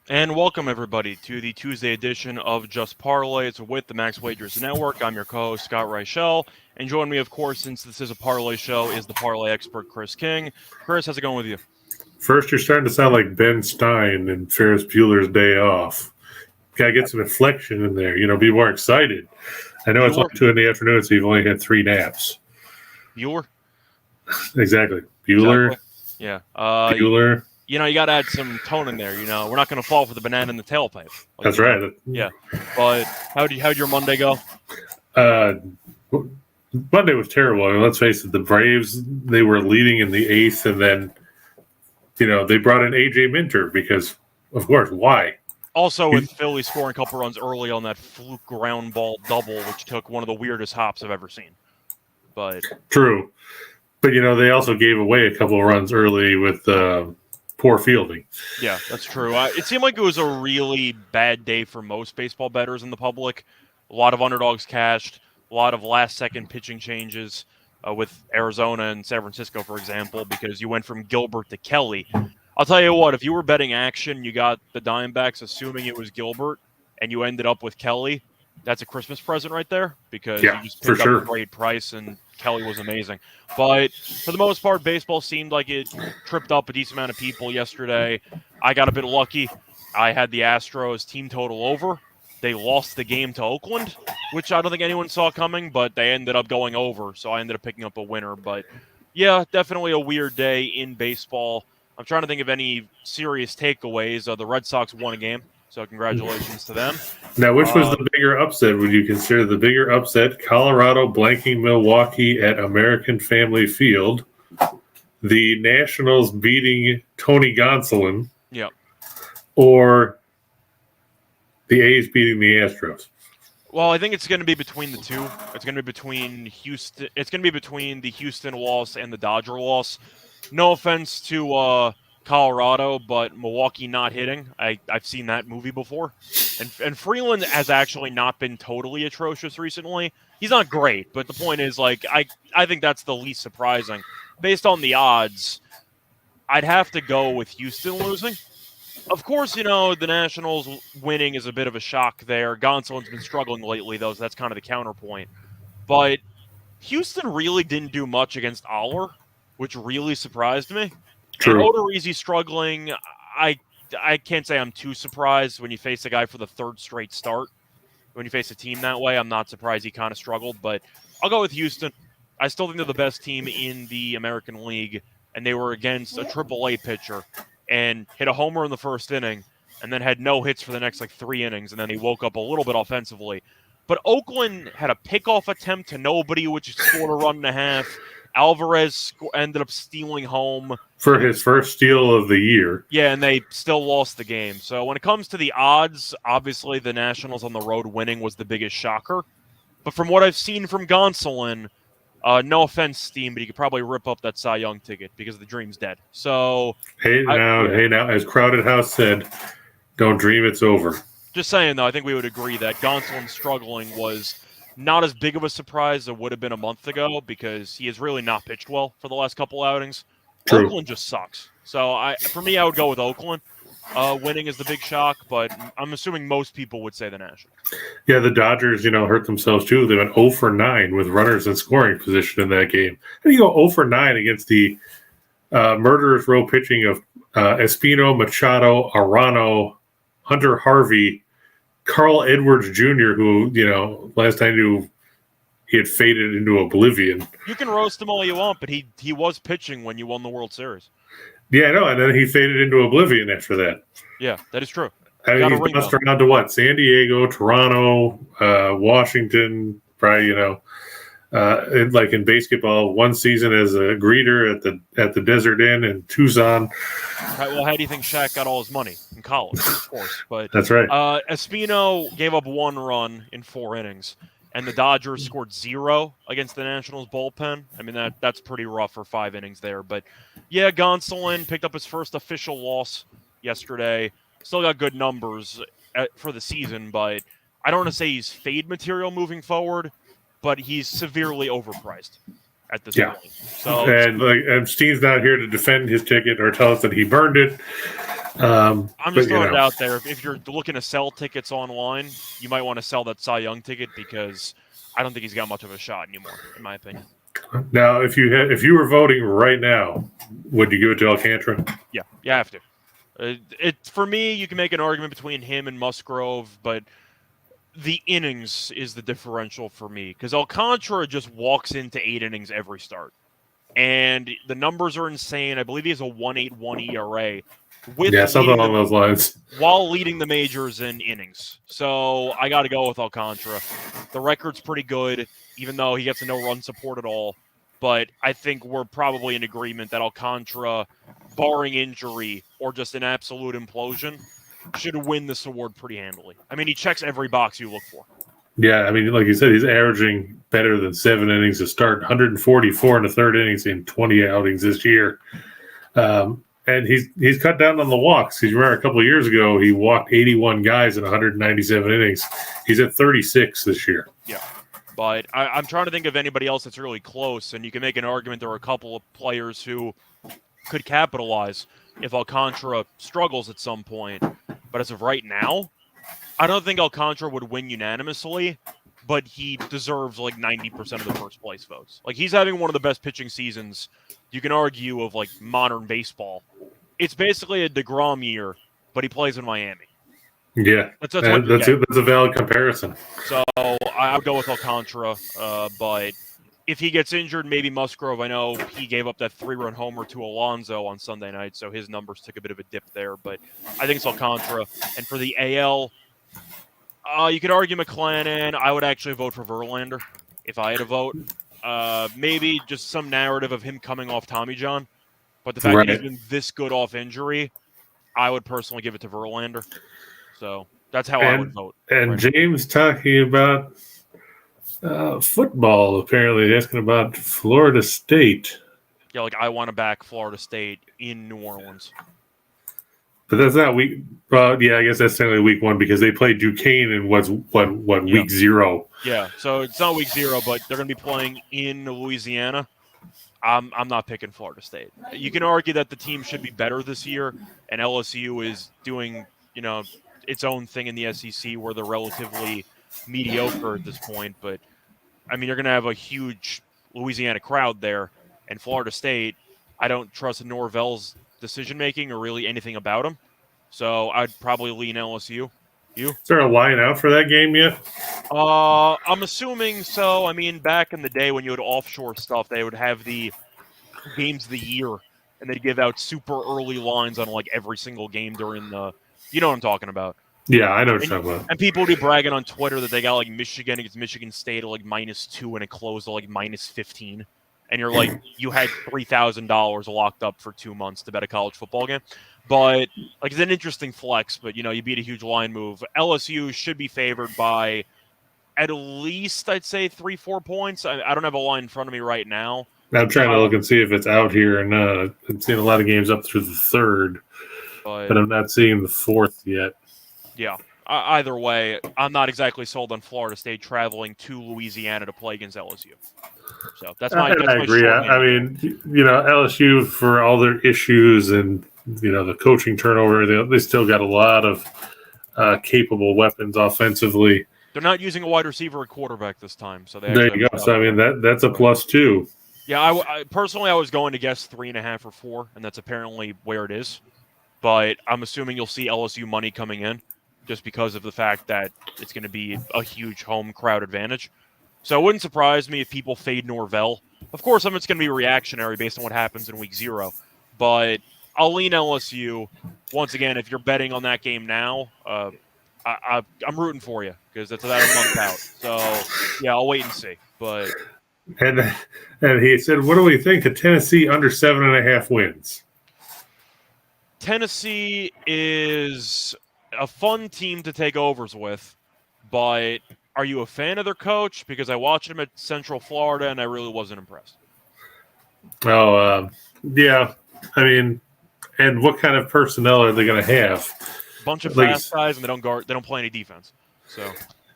And welcome, everybody, to the Tuesday edition of Just Parlays with the Max Wagers Network. I'm your co-host, Scott Reichel. And join me, of course, since this is a parlay show, is the parlay expert, Chris King. Chris, how's it going with you? First, you're starting to sound like Ben Stein in Ferris Bueller's Day Off. Got to get some inflection in there. Be more excited. I know it's like 2 in the afternoon, so you've only had 3 naps. Bueller? Exactly. Bueller. Exactly. Yeah. Bueller. You got to add some tone in there. We're not going to fall for the banana in the tailpipe. That's right. Yeah. But how'd your Monday go? Monday was terrible. I mean, let's face it, the Braves, they were leading in the 8th, and then, they brought in A.J. Minter because, of course, why? Also, with Philly scoring a couple runs early on that fluke ground ball double, which took one of the weirdest hops I've ever seen. But true. But, they also gave away a couple of runs early with poor fielding. Yeah, that's true. It seemed like it was a really bad day for most baseball bettors in the public. A lot of underdogs cashed, a lot of last-second pitching changes with Arizona and San Francisco, for example, because you went from Gilbert to Kelly. I'll tell you what, if you were betting action, you got the Diamondbacks, assuming it was Gilbert, and you ended up with Kelly, that's a Christmas present right there because you just picked up a great price and Kelly was amazing. But for the most part, baseball seemed like it tripped up a decent amount of people yesterday. I got a bit lucky. I had the Astros team total over. They lost the game to Oakland, which I don't think anyone saw coming, but they ended up going over, so I ended up picking up a winner. But yeah, definitely a weird day in baseball. I'm trying to think of any serious takeaways. The Red Sox won a game, so congratulations to them. Now, which was the bigger upset? Would you consider the bigger upset Colorado blanking Milwaukee at American Family Field, the Nationals beating Tony Gonsolin, or the A's beating the Astros? Well, I think it's going to be between the two. It's going to be between Houston. It's going to be between the Houston loss and the Dodger loss. No offense to Colorado, but Milwaukee not hitting. I've seen that movie before. And Freeland has actually not been totally atrocious recently. He's not great, but the point is, I think that's the least surprising. Based on the odds, I'd have to go with Houston losing. Of course, the Nationals winning is a bit of a shock there. Gonsolin's been struggling lately, though, so that's kind of the counterpoint. But Houston really didn't do much against Aller, which really surprised me. True. And Odorizzi struggling, I can't say I'm too surprised when you face a guy for the third straight start. When you face a team that way, I'm not surprised he kind of struggled. But I'll go with Houston. I still think they're the best team in the American League, and they were against a AAA pitcher and hit a homer in the first inning and then had no hits for the next 3 innings, and then he woke up a little bit offensively. But Oakland had a pickoff attempt to nobody, which scored a run and a half. Alvarez ended up stealing home. For his first steal of the year. Yeah, and they still lost the game. So when it comes to the odds, obviously the Nationals on the road winning was the biggest shocker. But from what I've seen from Gonsolin, no offense, Steam, but he could probably rip up that Cy Young ticket because the dream's dead. So Hey now, as Crowded House said, don't dream it's over. Just saying, though, I think we would agree that Gonsolin struggling was not as big of a surprise as it would have been a month ago because he has really not pitched well for the last couple outings. True. Oakland just sucks. So for me, I would go with Oakland. Winning is the big shock, but I'm assuming most people would say the Nationals. Yeah, the Dodgers, hurt themselves too. They went 0 for 9 with runners in scoring position in that game. How do you go 0 for 9 against the murderous row pitching of Espino, Machado, Arano, Hunter Harvey, Carl Edwards Jr., who, last I knew, he had faded into oblivion. You can roast him all you want, but he was pitching when you won the World Series. Yeah, I know, and then he faded into oblivion after that. Yeah, that is true. I mean, he's bounced around to what? San Diego, Toronto, Washington, probably, in basketball, one season as a greeter at the Desert Inn in Tucson. Right, well, how do you think Shaq got all his money? In college, of course. But that's right. Espino gave up 1 run in 4 innings, and the Dodgers scored 0 against the Nationals bullpen. I mean, that's pretty rough for 5 innings there. But, yeah, Gonsolin picked up his first official loss yesterday. Still got good numbers for the season, but I don't want to say he's fade material moving forward, but he's severely overpriced at this point. So, and Steve's not here to defend his ticket or tell us that he burned it. I'm just throwing it out there. If you're looking to sell tickets online, you might want to sell that Cy Young ticket because I don't think he's got much of a shot anymore, in my opinion. Now, if you were voting right now, would you give it to Alcantara? Yeah, you have to. For me, you can make an argument between him and Musgrove, but the innings is the differential for me because Alcantara just walks into 8 innings every start, and the numbers are insane. I believe he has a 1.81 ERA. Something along those lines. While leading the majors in innings. So I got to go with Alcantara. The record's pretty good, even though he gets a no-run support at all. But I think we're probably in agreement that Alcantara, barring injury or just an absolute implosion, should win this award pretty handily. I mean, he checks every box you look for. Yeah, I mean, like you said, he's averaging better than 7 innings to start, 144 in the third innings in 20 outings this year. And he's cut down on the walks. Because you remember a couple of years ago, he walked 81 guys in 197 innings. He's at 36 this year. Yeah. But I'm trying to think of anybody else that's really close, and you can make an argument there are a couple of players who could capitalize if Alcantara struggles at some point. But as of right now, I don't think Alcantara would win unanimously, but he deserves like 90% of the first place votes. Like, he's having one of the best pitching seasons you can argue of like modern baseball. It's basically a DeGrom year, but he plays in Miami. Yeah, that's a valid comparison. So I would go with Alcantara, but if he gets injured, maybe Musgrove. I know he gave up that 3-run homer to Alonso on Sunday night, so his numbers took a bit of a dip there. But I think it's Alcantara. And for the AL, you could argue McClanahan. I would actually vote for Verlander if I had a vote. Maybe just some narrative of him coming off Tommy John. But the fact that he's been this good off injury, I would personally give it to Verlander. So that's how I would vote. And James talking about football, apparently asking about Florida State. Yeah, like I want to back Florida State in New Orleans. But that's not week. Well, yeah, I guess that's technically week 1 because they played Duquesne in week 0. Yeah, so it's not week 0, but they're going to be playing in Louisiana. I'm not picking Florida State. You can argue that the team should be better this year, and LSU is doing, its own thing in the SEC where they're relatively mediocre at this point. But, I mean, you're going to have a huge Louisiana crowd there, and Florida State, I don't trust Norvell's decision-making or really anything about him. So I'd probably lean LSU. You? Is there a line out for that game yet? I'm assuming so. I mean, back in the day when you had offshore stuff, they would have the games of the year, and they'd give out super early lines on like every single game during the. You know what I'm talking about? Yeah, I know what you're talking about. And people would be bragging on Twitter that they got like Michigan against Michigan State at like -2 and it closed at like -15. And you're like, you had $3,000 locked up for 2 months to bet a college football game. But like, it's an interesting flex, but you beat a huge line move. LSU should be favored by at least, I'd say, 3-4 points. I don't have a line in front of me right now. I'm trying to look and see if it's out here or not. I'm seeing a lot of games up through the 3rd, but I'm not seeing the 4th yet. Yeah. Either way, I'm not exactly sold on Florida State traveling to Louisiana to play against LSU. So that's my. I agree. I mean, LSU, for all their issues and the coaching turnover, they still got a lot of capable weapons offensively. They're not using a wide receiver at quarterback this time, so there you go. So I mean, that's a plus too. Yeah, I personally was going to guess 3.5 or 4, and that's apparently where it is. But I'm assuming you'll see LSU money coming in, just because of the fact that it's going to be a huge home crowd advantage. So it wouldn't surprise me if people fade Norvell. Of course, some of it's going to be reactionary based on what happens in week 0. But I'll lean LSU. Once again, if you're betting on that game now, I'm rooting for you because it's about a month out. So, yeah, I'll wait and see. But and he said, what do we think of Tennessee under 7.5 wins? Tennessee is a fun team to take overs with, but are you a fan of their coach? Because I watched him at Central Florida, and I really wasn't impressed. Oh, yeah. I mean, and what kind of personnel are they going to have? Bunch of fast guys, and they don't guard. They don't play any defense. So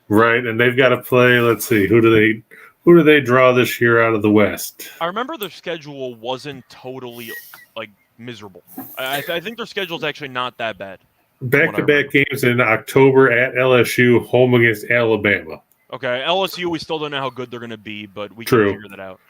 right, and they've got to play. Let's see, who do they draw this year out of the West? I remember their schedule wasn't totally like miserable. I think their schedule is actually not that bad. Back-to-back games in October at LSU, home against Alabama. Okay, LSU, we still don't know how good they're going to be, but we True. can figure that out.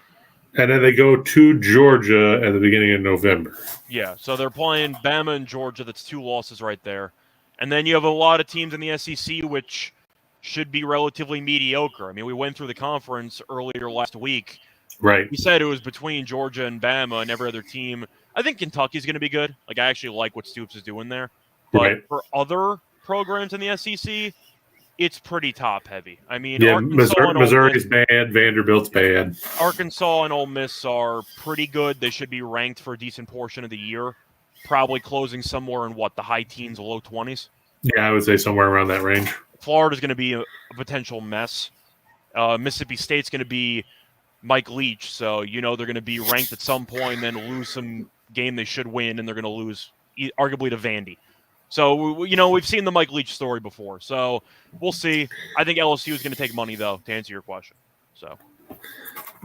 And then they go to Georgia at the beginning of November. Yeah, so they're playing Bama and Georgia. That's 2 losses right there. And then you have a lot of teams in the SEC which should be relatively mediocre. I mean, we went through the conference earlier last week. Right. We said it was between Georgia and Bama and every other team. I think Kentucky's going to be good. Like, I actually like what Stoops is doing there. But for other programs in the SEC, it's pretty top-heavy. I mean, yeah, Arkansas Missouri's bad. Vanderbilt's bad. Arkansas and Ole Miss are pretty good. They should be ranked for a decent portion of the year, probably closing somewhere in, the high teens, low 20s? Yeah, I would say somewhere around that range. Florida's going to be a potential mess. Mississippi State's going to be Mike Leach, so they're going to be ranked at some point and then lose some game they should win, and they're going to lose arguably to Vandy. So, we've seen the Mike Leach story before, so we'll see. I think LSU is going to take money, though, to answer your question. So,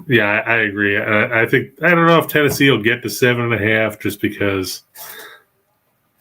yeah, I agree. I don't know if Tennessee will get to 7.5 just because,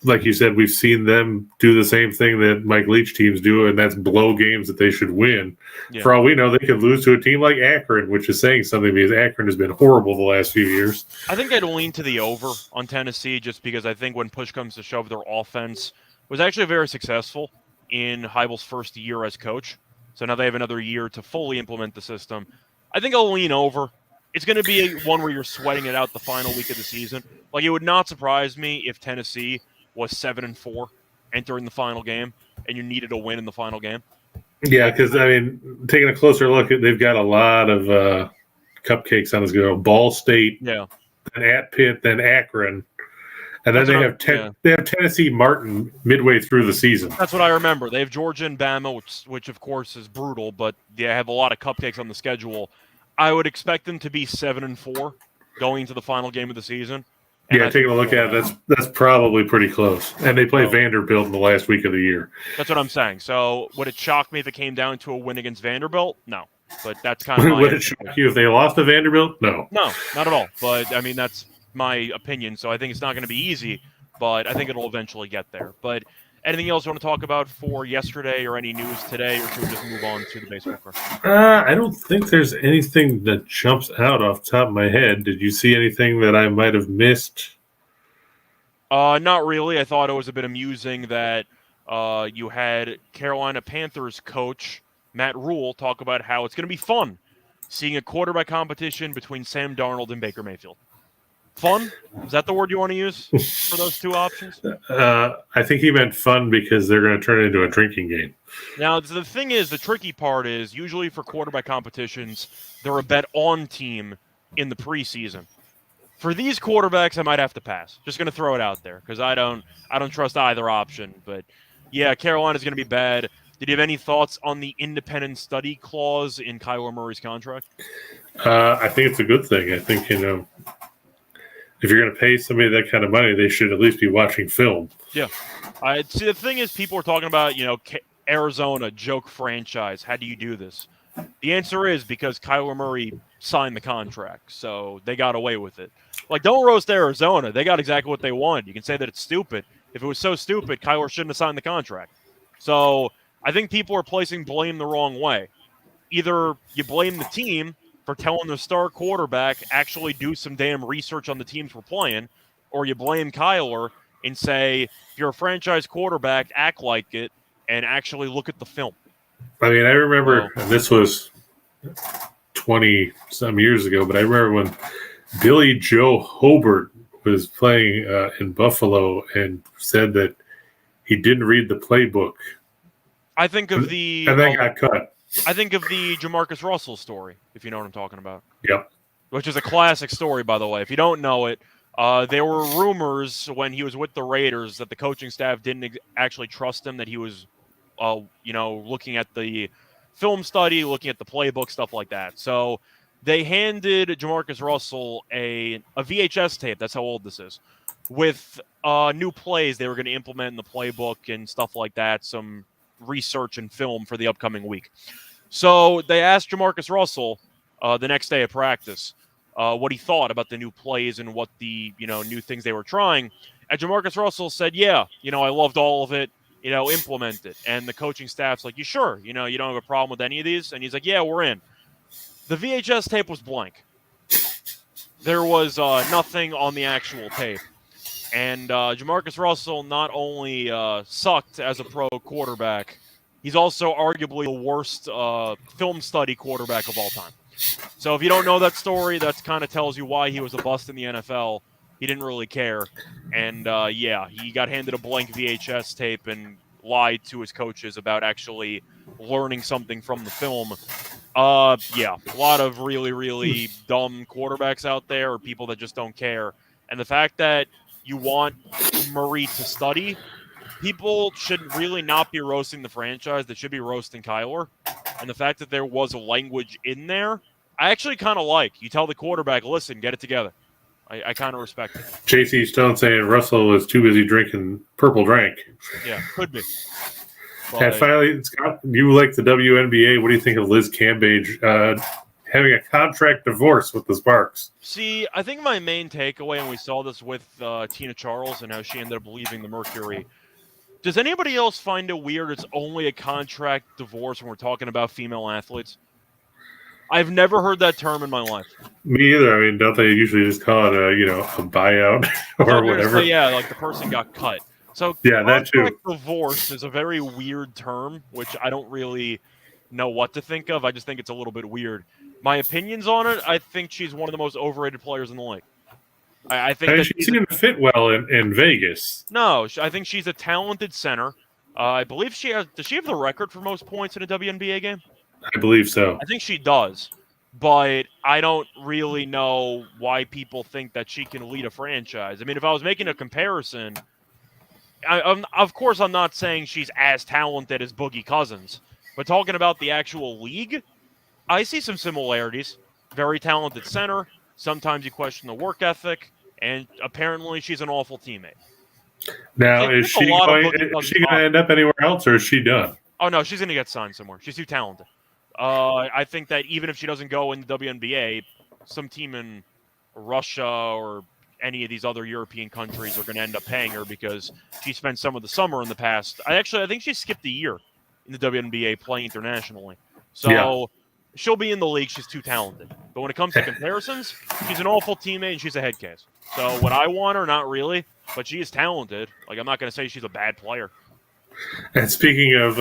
like you said, we've seen them do the same thing that Mike Leach teams do, and that's blow games that they should win. Yeah. For all we know, they could lose to a team like Akron, which is saying something because Akron has been horrible the last few years. I think I'd lean to the over on Tennessee just because I think when push comes to shove, their offense was actually very successful in Heibel's first year as coach. So now they have another year to fully implement the system. I think I'll lean over. It's going to be one where you're sweating it out the final week of the season. Like, it would not surprise me if Tennessee was 7-4 entering the final game, and you needed a win in the final game. Yeah, because, I mean, taking a closer look, they've got a lot of cupcakes on this go. Ball State, then at Pitt, then Akron. And then they have Tennessee Martin midway through the season. That's what I remember. They have Georgia and Bama, which of course is brutal, but they have a lot of cupcakes on the schedule. I would expect them to be 7-4 going into the final game of the season. And taking a look at it, that's probably pretty close. And they play Vanderbilt in the last week of the year. That's what I'm saying. So would it shock me if it came down to a win against Vanderbilt? No. But that's kind of my Would it shock you if they lost to Vanderbilt? No. No, not at all. But, I mean, that's my opinion. So I think it's not going to be easy, but I think it'll eventually get there. But anything else you want to talk about for yesterday or any news today, or should we just move on to the baseball card? I don't think there's anything that jumps out off the top of my head. Did you see anything that I might have missed? Not really. I thought it was a bit amusing that you had Carolina Panthers coach Matt Rule talk about how it's going to be fun seeing a quarterback competition between Sam Darnold and Baker Mayfield. Fun? Is that the word you want to use for those two options? I think he meant fun because they're going to turn it into a drinking game. Now, the thing is, the tricky part is usually for quarterback competitions, they're a bet-on team in the preseason. For these quarterbacks, I might have to pass. Just going to throw it out there because I don't trust either option. But, yeah, Carolina's going to be bad. Did you have any thoughts on the independent study clause in Kyler Murray's contract? I think it's a good thing. I think, if you're going to pay somebody that kind of money, they should at least be watching film. Yeah. See, the thing is, people are talking about, Arizona, joke franchise. How do you do this? The answer is because Kyler Murray signed the contract, so they got away with it. Like, don't roast Arizona. They got exactly what they wanted. You can say that it's stupid. If it was so stupid, Kyler shouldn't have signed the contract. So I think people are placing blame the wrong way. Either you blame the team for telling the star quarterback actually do some damn research on the teams we're playing, or you blame Kyler and say, if you're a franchise quarterback, act like it and actually look at the film. I mean, I remember this was 20-some years ago, but I remember when Billy Joe Hobart was playing in Buffalo and said that he didn't read the playbook. I think of the... And then got cut. I think of the Jamarcus Russell story, if you know what I'm talking about. Yep. Which is a classic story, by the way. If you don't know it, there were rumors when he was with the Raiders that the coaching staff didn't actually trust him, that he was, looking at the film study, looking at the playbook, stuff like that. So they handed Jamarcus Russell a VHS tape, that's how old this is, with new plays they were going to implement in the playbook and stuff like that, some research and film for the upcoming week. So they asked Jamarcus Russell the next day of practice, what he thought about the new plays and what the new things they were trying. And Jamarcus Russell said, "Yeah, I loved all of it. Implement it." And the coaching staff's like, "You sure? You don't have a problem with any of these?" And he's like, "Yeah, we're in." The VHS tape was blank. There was nothing on the actual tape. And Jamarcus Russell not only sucked as a pro quarterback, he's also arguably the worst film study quarterback of all time. So if you don't know that story, that kind of tells you why he was a bust in the NFL. He didn't really care. And, he got handed a blank VHS tape and lied to his coaches about actually learning something from the film. A lot of really, really dumb quarterbacks out there, or people that just don't care. And the fact that you want Murray to study, people should really not be roasting the franchise. They should be roasting Kyler. And the fact that there was a language in there, I actually kind of like. You tell the quarterback, listen, get it together. I kind of respect it. JC Stone saying Russell was too busy drinking purple drink. Yeah, could be. But, and finally, Scott, you like the WNBA. What do you think of Liz Cambage having a contract divorce with the Sparks? See, I think my main takeaway, and we saw this with Tina Charles and how she ended up leaving the Mercury. Does anybody else find it weird it's only a contract divorce when we're talking about female athletes? I've never heard that term in my life. Me either. I mean, don't they usually just call it a buyout or whatever? Like the person got cut. So that too. Divorce is a very weird term, which I don't really know what to think of. I just think it's a little bit weird. My opinions on it, I think she's one of the most overrated players in the league. I think she seemed to fit well in Vegas. No, I think she's a talented center. I believe does she have the record for most points in a WNBA game? I believe so. I think she does. But I don't really know why people think that she can lead a franchise. I mean, if I was making a comparison, of course I'm not saying she's as talented as Boogie Cousins. But talking about the actual league, I see some similarities. Very talented center. Sometimes you question the work ethic. And apparently she's an awful teammate. Now, is she going to end up anywhere else, or is she done? Oh, no, she's going to get signed somewhere. She's too talented. I think that even if she doesn't go in the WNBA, some team in Russia or any of these other European countries are going to end up paying her because she spent some of the summer in the past. I think she skipped a year in the WNBA playing internationally. So she'll be in the league. She's too talented. But when it comes to comparisons, she's an awful teammate and she's a head case. So would I want her? Not really. But she is talented. Like, I'm not going to say she's a bad player. And speaking of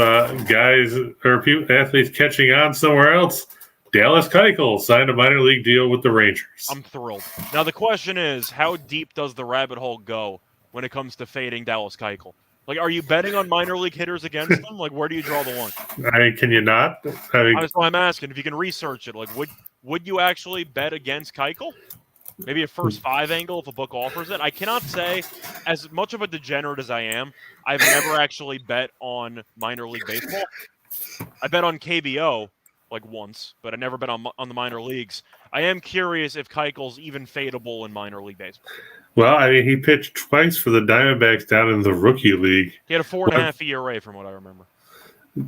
guys or athletes catching on somewhere else, Dallas Keuchel signed a minor league deal with the Rangers. I'm thrilled. Now, the question is, how deep does the rabbit hole go when it comes to fading Dallas Keuchel? Like, are you betting on minor league hitters against them? Like, where do you draw the line? I mean, can you not? That's why I'm asking. If you can research it, like, would you actually bet against Keuchel? Maybe a first five angle if a book offers it. I cannot say, as much of a degenerate as I am, I've never actually bet on minor league baseball. I bet on KBO like once, but I never bet on the minor leagues. I am curious if Keuchel's even fadeable in minor league baseball. Well, I mean, he pitched twice for the Diamondbacks down in the rookie league. He had a 4.5 ERA from what I remember.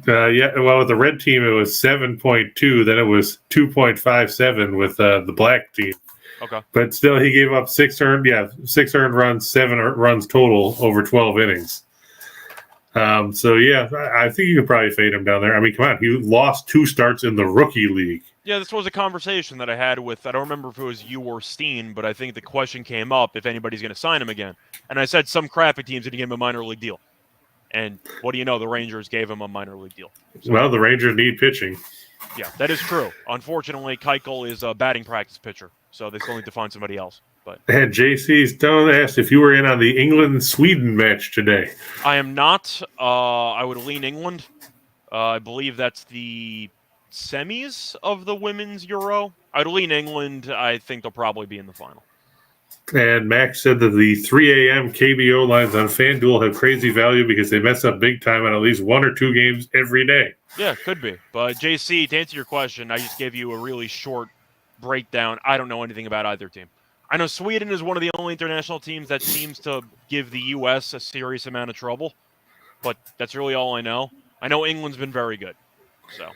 Well, with the red team, it was 7.2. Then it was 2.57 with the black team. Okay. But still, he gave up 6 earned runs, 7 runs total over 12 innings. I think you could probably fade him down there. I mean, come on, he lost 2 starts in the rookie league. Yeah, this was a conversation that I had with, I don't remember if it was you or Steen, but I think the question came up if anybody's going to sign him again. And I said some crappy team's going to give him a minor league deal. And what do you know? The Rangers gave him a minor league deal. So, well, the Rangers need pitching. Yeah, that is true. Unfortunately, Keuchel is a batting practice pitcher, so they still need to find somebody else. But and JC Stone asked if you were in on the England-Sweden match today. I am not. I would lean England. I believe that's the semis of the Women's Euro. I would lean England. I think they'll probably be in the final. And Max said that the 3 a.m. KBO lines on FanDuel have crazy value because they mess up big time on at least 1 or 2 games every day. Yeah, could be. But, JC, to answer your question, I just gave you a really short breakdown. I don't know anything about either team. I know Sweden is one of the only international teams that seems to give the U.S. a serious amount of trouble, but that's really all I know. I know England's been very good. So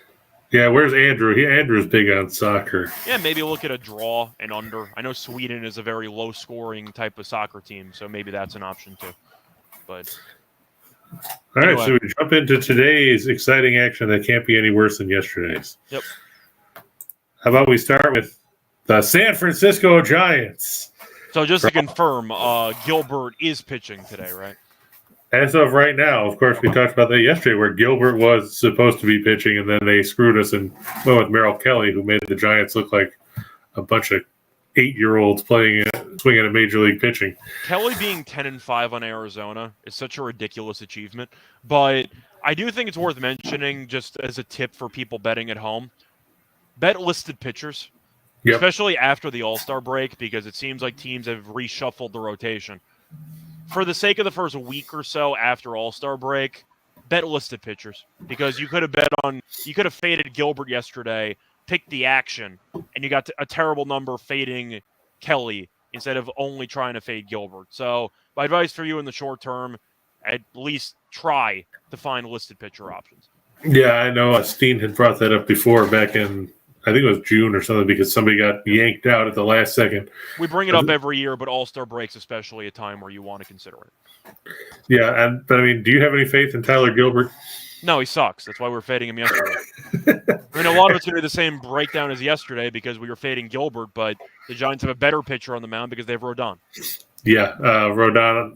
Yeah, where's Andrew? Andrew's big on soccer. Yeah, maybe look at a draw and under. I know Sweden is a very low-scoring type of soccer team, so maybe that's an option too. But All anyway. right, so we jump into today's exciting action that can't be any worse than yesterday's. Yep. How about we start with the San Francisco Giants? So just to confirm, Gilbert is pitching today, right? As of right now, of course, we talked about that yesterday, where Gilbert was supposed to be pitching, and then they screwed us and went with Merrill Kelly, who made the Giants look like a bunch of 8-year-olds swinging at Major League pitching. Kelly being 10-5 on Arizona is such a ridiculous achievement, but I do think it's worth mentioning just as a tip for people betting at home. Bet listed pitchers, especially after the All-Star break, because it seems like teams have reshuffled the rotation. For the sake of the first week or so after All-Star break, bet listed pitchers, because you could have faded Gilbert yesterday, picked the action, and you got a terrible number fading Kelly instead of only trying to fade Gilbert. So my advice for you in the short term, at least try to find listed pitcher options. Yeah, I know Steen had brought that up before back in, I think it was June or something, because somebody got yanked out at the last second. We bring it up every year, but All-Star breaks especially a time where you want to consider it. Yeah, but I mean, do you have any faith in Tyler Gilbert? No, he sucks. That's why we were fading him yesterday. I mean, a lot of it's going to be the same breakdown as yesterday because we were fading Gilbert, but the Giants have a better pitcher on the mound because they have Rodon. Yeah, Rodon,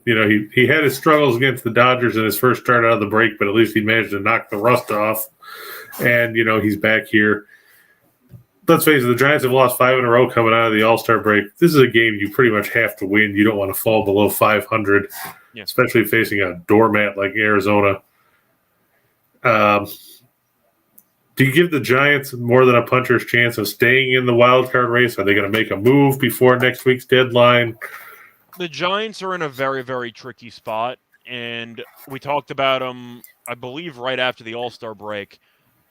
he had his struggles against the Dodgers in his first start out of the break, but at least he managed to knock the rust off. And, he's back here. Let's face it, the Giants have lost 5 in a row coming out of the All-Star break. This is a game you pretty much have to win. You don't want to fall below 500, especially facing a doormat like Arizona. Do you give the Giants more than a puncher's chance of staying in the wild card race? Are they going to make a move before next week's deadline? The Giants are in a very, very tricky spot, and we talked about them, I believe, right after the All-Star break.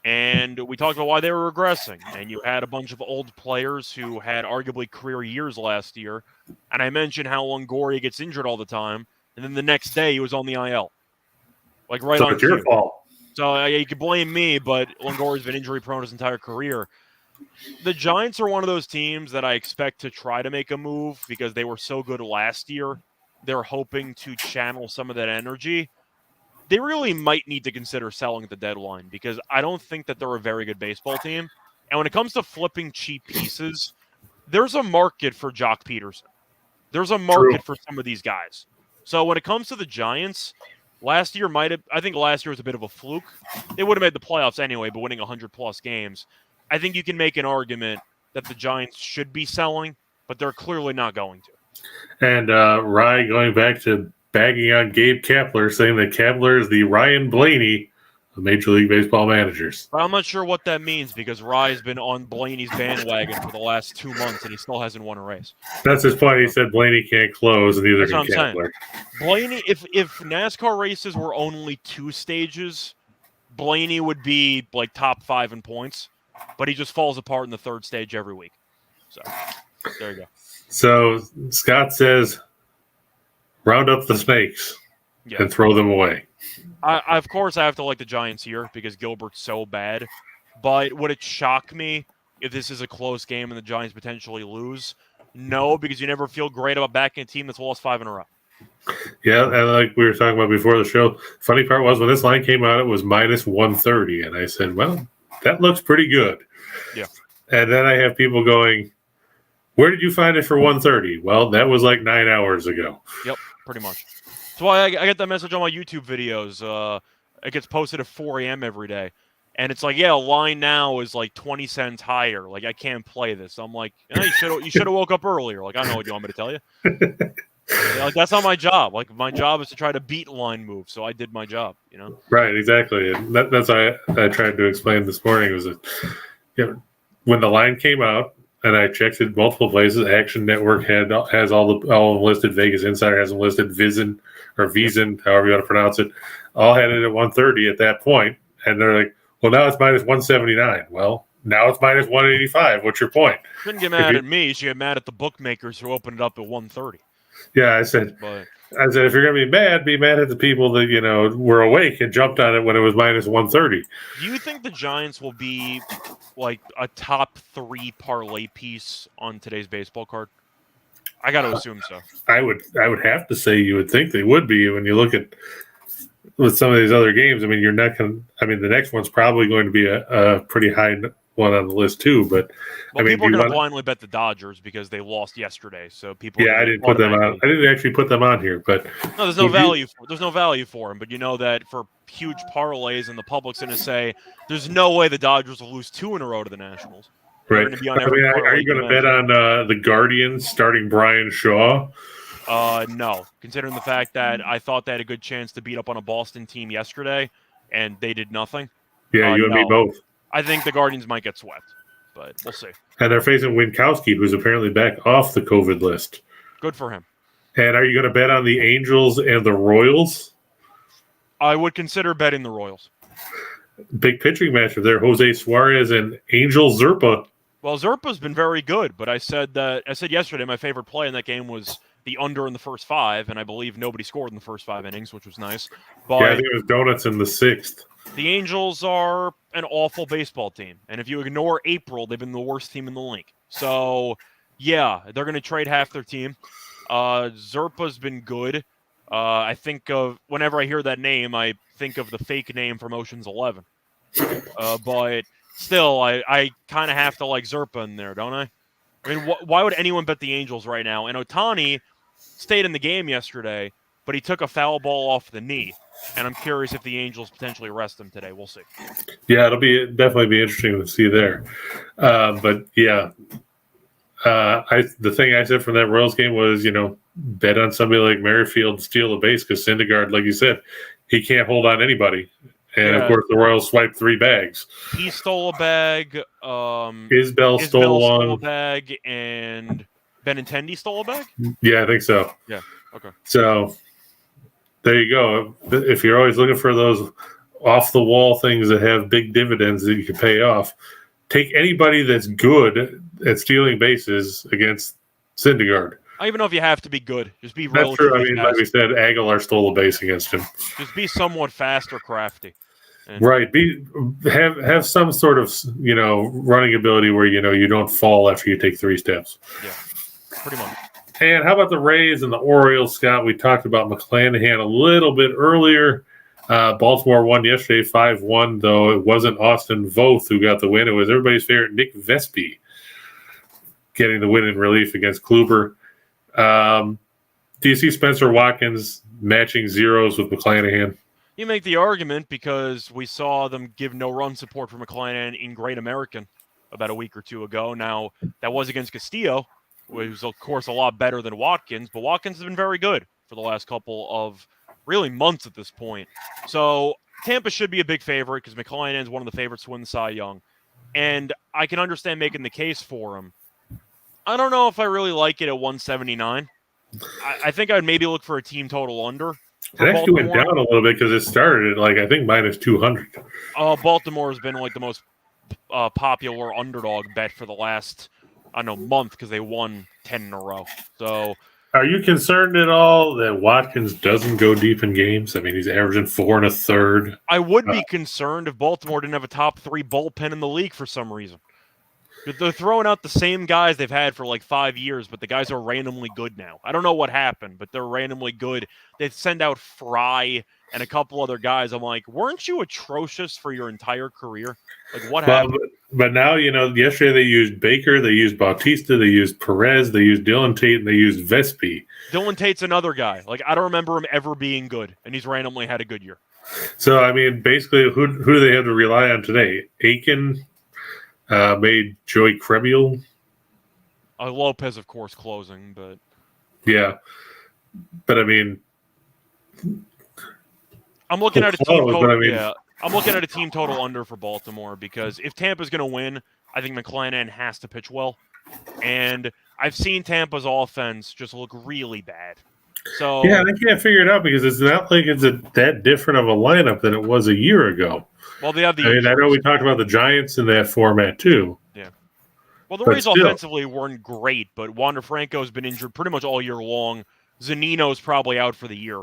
And we talked about why they were regressing. And you had a bunch of old players who had arguably career years last year. And I mentioned how Longoria gets injured all the time. And then the next day he was on the IL. Like right on it's your fault. So you can blame me, but Longoria's been injury prone his entire career. The Giants are one of those teams that I expect to try to make a move because they were so good last year. They're hoping to channel some of that energy. They really might need to consider selling at the deadline because I don't think that they're a very good baseball team. And when it comes to flipping cheap pieces, there's a market for Jock Peterson. There's a market for some of these guys. So when it comes to the Giants, I think last year was a bit of a fluke. They would have made the playoffs anyway, but winning 100-plus games. I think you can make an argument that the Giants should be selling, but they're clearly not going to. And Rye going back to bagging on Gabe Kapler, saying that Kapler is the Ryan Blaney of Major League Baseball managers. I'm not sure what that means because Rye's been on Blaney's bandwagon for the last 2 months and he still hasn't won a race. That's his point. He said Blaney can't close and neither can Kapler. Blaney, if NASCAR races were only 2 stages, Blaney would be like top 5 in points, but he just falls apart in the 3rd stage every week. So there you go. So Scott says, round up the snakes and throw them away. Of course, I have to like the Giants here because Gilbert's so bad. But would it shock me if this is a close game and the Giants potentially lose? No, because you never feel great about backing a team that's lost 5 in a row. Yeah, and like we were talking about before the show, funny part was when this line came out, it was minus 130. And I said, well, that looks pretty good. Yeah. And then I have people going, where did you find it for 130? Well, that was like 9 hours ago. Yep, pretty much. That's why I get that message on my YouTube videos. It gets posted at 4 a.m. every day. And it's like, yeah, line now is like 20 cents higher. Like, I can't play this. I'm like, you should have woke up earlier. Like, I know what you want me to tell you. Like, that's not my job. Like, my job is to try to beat line moves. So I did my job, Right, exactly. And that's why I tried to explain this morning was that, when the line came out, and I checked it multiple places. Action Network has all them listed. Vegas Insider has them listed. Vizn, however you want to pronounce it, all had it at 130 at that point. And they're like, well, now it's minus 179. Well, now it's minus 185. What's your point? Shouldn't get mad at me. You should get mad at the bookmakers who opened it up at 130. Yeah, I said But if you're going to be mad at the people that were awake and jumped on it when it was minus 130. do you think the Giants will be like a top 3 parlay piece on today's baseball card? I got to assume so. I would have to say you would think they would be when you look at with some of these other games. I mean, you're not going. I mean, the next one's probably going to be a pretty high one on the list too. But Well, I mean, people are going to blindly bet the Dodgers because they lost yesterday. So people. Yeah, I didn't put them on. I didn't actually put them on here, but no, there's no value. There's no value for them. But you know that for huge parlays, and the public's going to say there's no way the Dodgers will lose 2 in a row to the Nationals. Right. I mean, are you going to bet on the Guardians starting Brian Shaw? No. Considering the fact that I thought they had a good chance to beat up on a Boston team yesterday, and they did nothing. Yeah, you and me both. I think the Guardians might get swept, but we'll see. And they're facing Winkowski, who's apparently back off the COVID list. Good for him. And are you going to bet on the Angels and the Royals? I would consider betting the Royals. Big pitching matchup there, Jose Suarez and Angel Zerpa. Well, Zerpa's been very good, but I said yesterday my favorite play in that game was the under in the first 5, and I believe nobody scored in the first 5 innings, which was nice. But yeah, I think it was donuts in the 6th. The Angels are an awful baseball team, and if you ignore April, they've been the worst team in the league. So, yeah, they're going to trade half their team. Zerpa's been good. I think of whenever I hear that name, I think of the fake name from Ocean's 11. But still, I kind of have to like Zerpa in there, don't I? I mean, why would anyone bet the Angels right now? And Ohtani stayed in the game yesterday, but he took a foul ball off the knee. And I'm curious if the Angels potentially arrest him today. We'll see. Yeah, it'll definitely be interesting to see there. But yeah, the thing I said from that Royals game was, bet on somebody like Merrifield to steal a base because Syndergaard, like you said, he can't hold on anybody. And of course, the Royals swiped 3 bags. He stole a bag. Isbell stole a bag, and Benintendi stole a bag. Yeah, I think so. Yeah. Okay. So there you go. If you're always looking for those off the wall things that have big dividends that you can pay off, take anybody that's good at stealing bases against Syndergaard. I don't even know if you have to be good. Just be That's true. I mean, like we said, Aguilar stole a base against him. Just be somewhat fast or crafty. Right. Have some sort of running ability where you don't fall after you take 3 steps. Yeah, pretty much. And how about the Rays and the Orioles, Scott? We talked about McClanahan a little bit earlier. Baltimore won yesterday 5-1, though it wasn't Austin Voth who got the win. It was everybody's favorite Nick Vespi getting the win in relief against Kluber. Do you see Spencer Watkins matching zeros with McClanahan? You make the argument because we saw them give no run support for McClanahan in Great American about a week or 2 ago. Now, that was against Castillo, which was, of course, a lot better than Watkins, but Watkins has been very good for the last couple of really months at this point. So Tampa should be a big favorite because McClanahan is one of the favorites to win the Cy Young. And I can understand making the case for him. I don't know if I really like it at 179. I think I would maybe look for a team total under. It actually went down a little bit because it started at I think minus 200. Baltimore has been the most popular underdog bet for the last, month because they won 10 in a row. So, are you concerned at all that Watkins doesn't go deep in games? I mean, he's averaging 4 1/3. I would be concerned if Baltimore didn't have a top 3 bullpen in the league for some reason. They're throwing out the same guys they've had for 5 years, but the guys are randomly good now. I don't know what happened, but they're randomly good. They send out Fry and a couple other guys. I'm like, weren't you atrocious for your entire career? What happened? But now, yesterday they used Baker, they used Bautista, they used Perez, they used Dylan Tate, and they used Vespi. Dylan Tate's another guy. I don't remember him ever being good, and he's randomly had a good year. So, I mean, basically, who do they have to rely on today? Aiken made Joey Krebel. Lopez, of course, closing, but... Yeah. But, I mean... I'm looking at a team total, I'm looking at a team total under for Baltimore because if Tampa's going to win, I think McClanahan has to pitch well. And I've seen Tampa's offense just look really bad. So yeah, I can't figure it out because it's not like it's that different of a lineup than it was a year ago. Well, they have the. I know we talked about the Giants in that format too. Yeah. Well, the Rays offensively weren't great, but Wander Franco's been injured pretty much all year long. Zunino's probably out for the year.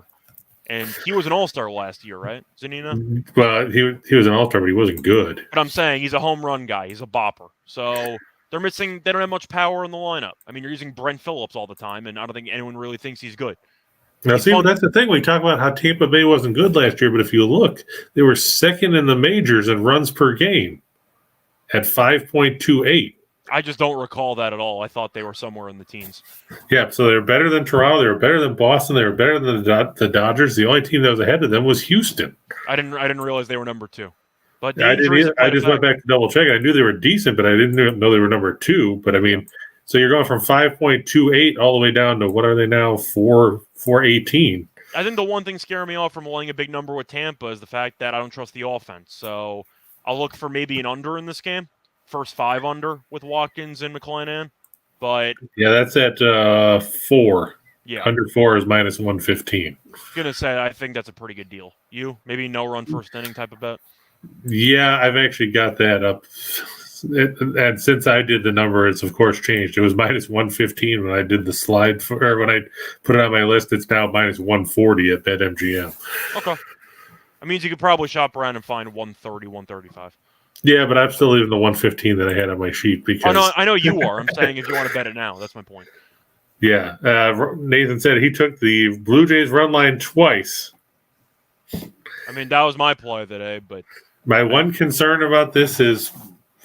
And he was an all-star last year, right, Zunino? Well, he was an all-star, but he wasn't good. But I'm saying he's a home run guy. He's a bopper. So they're missing – they don't have much power in the lineup. I mean, you're using Brent Phillips all the time, and I don't think anyone really thinks he's good. Now, see, that's the thing. We talk about how Tampa Bay wasn't good last year, but if you look, they were second in the majors in runs per game at 5.28. I just don't recall that at all. I thought they were somewhere in the teens. Yeah, so they're better than Toronto. They were better than Boston. They were better than the Dodgers. The only team that was ahead of them was Houston. I didn't realize they were number 2. But I didn't either. I just went back to double check. I knew they were decent, but I didn't know they were number 2. But I mean, so you're going from 5.28 all the way down to what are they now? 4.18. I think the one thing scaring me off from laying a big number with Tampa is the fact that I don't trust the offense. So I'll look for maybe an under in this game. First 5 under with Watkins and McClanahan. But yeah, that's at 4. Yeah. Under 4 is minus 115. I'm going to say I think that's a pretty good deal. You? Maybe no run first inning type of bet? Yeah, I've actually got that up. And since I did the number, it's of course changed. It was minus 115 when I did the slide or when I put it on my list. It's now minus 140 at BetMGM. Okay. That means you could probably shop around and find 130, 135. Yeah, but I'm still leaving the 115 that I had on my sheet because. Oh, no, I know you are. I'm saying if you want to bet it now, that's my point. Yeah, Nathan said he took the Blue Jays run line twice. I mean, that was my play today, but my one concern about this is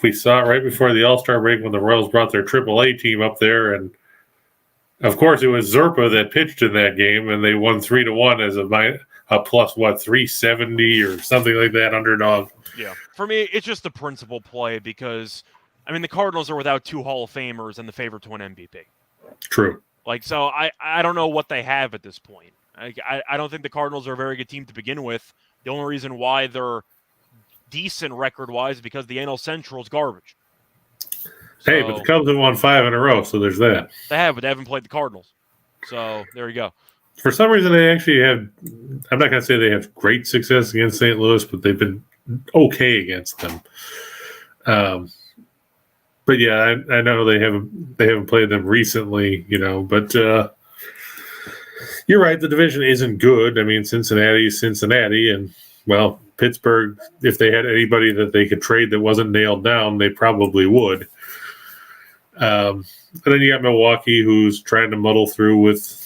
we saw it right before the All-Star break when the Royals brought their AAA team up there, and of course it was Zerpa that pitched in that game, and they won 3-1 as a plus 370 or something like that underdog. Yeah, for me, it's just a principal play because, I mean, the Cardinals are without 2 Hall of Famers and the favorite to win MVP. True. So I don't know what they have at this point. I don't think the Cardinals are a very good team to begin with. The only reason why they're decent record-wise is because the NL Central is garbage. Hey, but the Cubs have won 5 in a row, so there's that. They have, but they haven't played the Cardinals. So there you go. For some reason, they actually have – I'm not going to say they have great success against St. Louis, but they've been okay against them. But yeah, I know they haven't played them recently, but you're right, the division isn't good. I mean, Cincinnati's Cincinnati, and well, Pittsburgh, if they had anybody that they could trade that wasn't nailed down, they probably would. And then you got Milwaukee, who's trying to muddle through with.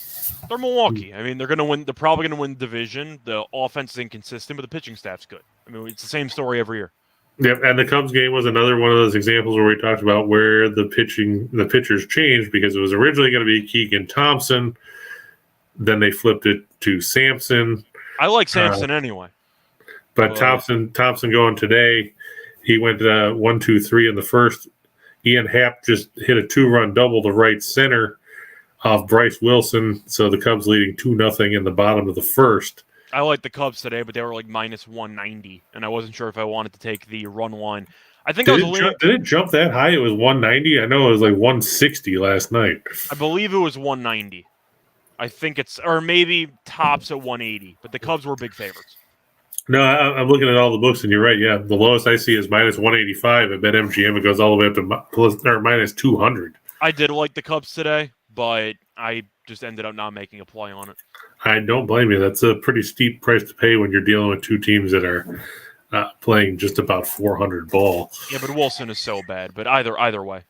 They're Milwaukee. I mean, they're going to win. They're probably going to win the division. The offense is inconsistent, but the pitching staff's good. I mean, it's the same story every year. Yep, and the Cubs game was another one of those examples where we talked about where the pitchers changed because it was originally going to be Keegan Thompson. Then they flipped it to Sampson. I like Sampson anyway. But Thompson going today, he went 1-2-3 in the first. Ian Happ just hit a 2-run double to right center off Bryce Wilson. So the Cubs leading 2-0 in the bottom of the first. I like the Cubs today, but they were like minus 190, and I wasn't sure if I wanted to take the run line. I think did it jump that high? It was 190. I know it was like 160 last night. I believe it was 190. I think or maybe tops at 180, but the Cubs were big favorites. No, I'm looking at all the books, and you're right. Yeah, the lowest I see is minus 185. At BetMGM, it goes all the way up to minus 200. I did like the Cubs today, but I just ended up not making a play on it. I don't blame you. That's a pretty steep price to pay when you're dealing with 2 teams that are playing just about 400 ball. Yeah, but Wilson is so bad. But either way.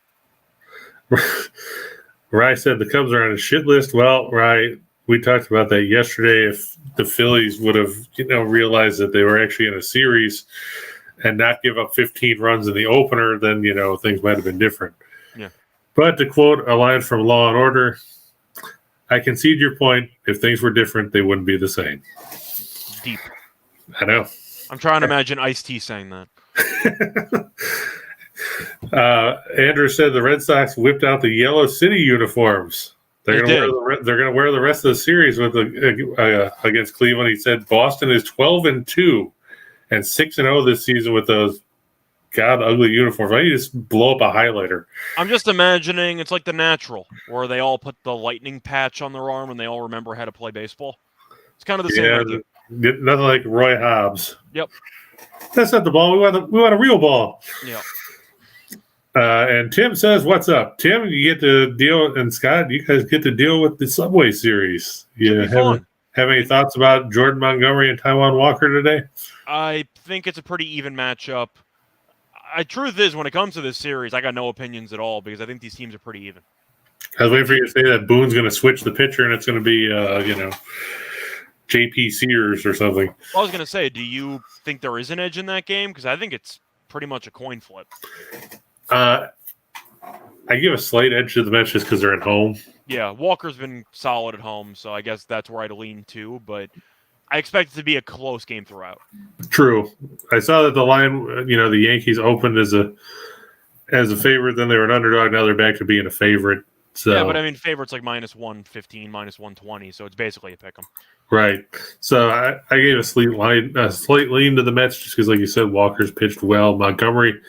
Rye said the Cubs are on a shit list. Well, Rye, we talked about that yesterday. If the Phillies would have, realized that they were actually in a series and not give up 15 runs in the opener, then, things might have been different. Yeah. But to quote a line from Law and Order, I concede your point. If things were different, they wouldn't be the same. Deep. I know. I'm trying to imagine Ice-T saying that. Andrew said the Red Sox whipped out the Yellow City uniforms. They're going to wear the rest of the series with against Cleveland. He said Boston is 12-2 and 6-0 this season with those ugly uniforms. Why don't you just blow up a highlighter? I'm just imagining it's like The Natural, where they all put the lightning patch on their arm and they all remember how to play baseball. It's kind of the same idea. Nothing like Roy Hobbs. Yep. That's not the ball. We want a real ball. Yep. And Tim says, "What's up, Tim? You get to deal, and Scott, you guys get to deal with the Subway Series. You have any thoughts about Jordan Montgomery and Taijuan Walker today?" I think it's a pretty even matchup. Truth is, when it comes to this series, I got no opinions at all because I think these teams are pretty even. I was waiting for you to say that Boone's going to switch the pitcher and it's going to be, J.P. Sears or something. I was going to say, do you think there is an edge in that game? Because I think it's pretty much a coin flip. I give a slight edge to the Mets just because they're at home. Yeah, Walker's been solid at home, so I guess that's where I'd lean to. But I expect it to be a close game throughout. True. I saw that the line, the Yankees opened as a favorite, then they were an underdog. Now they're back to being a favorite. So. Yeah, but I mean, favorite's like -115, -120, so it's basically a pick 'em. Right. So I gave a slight lean to the Mets just because, like you said, Walker's pitched well. Montgomery,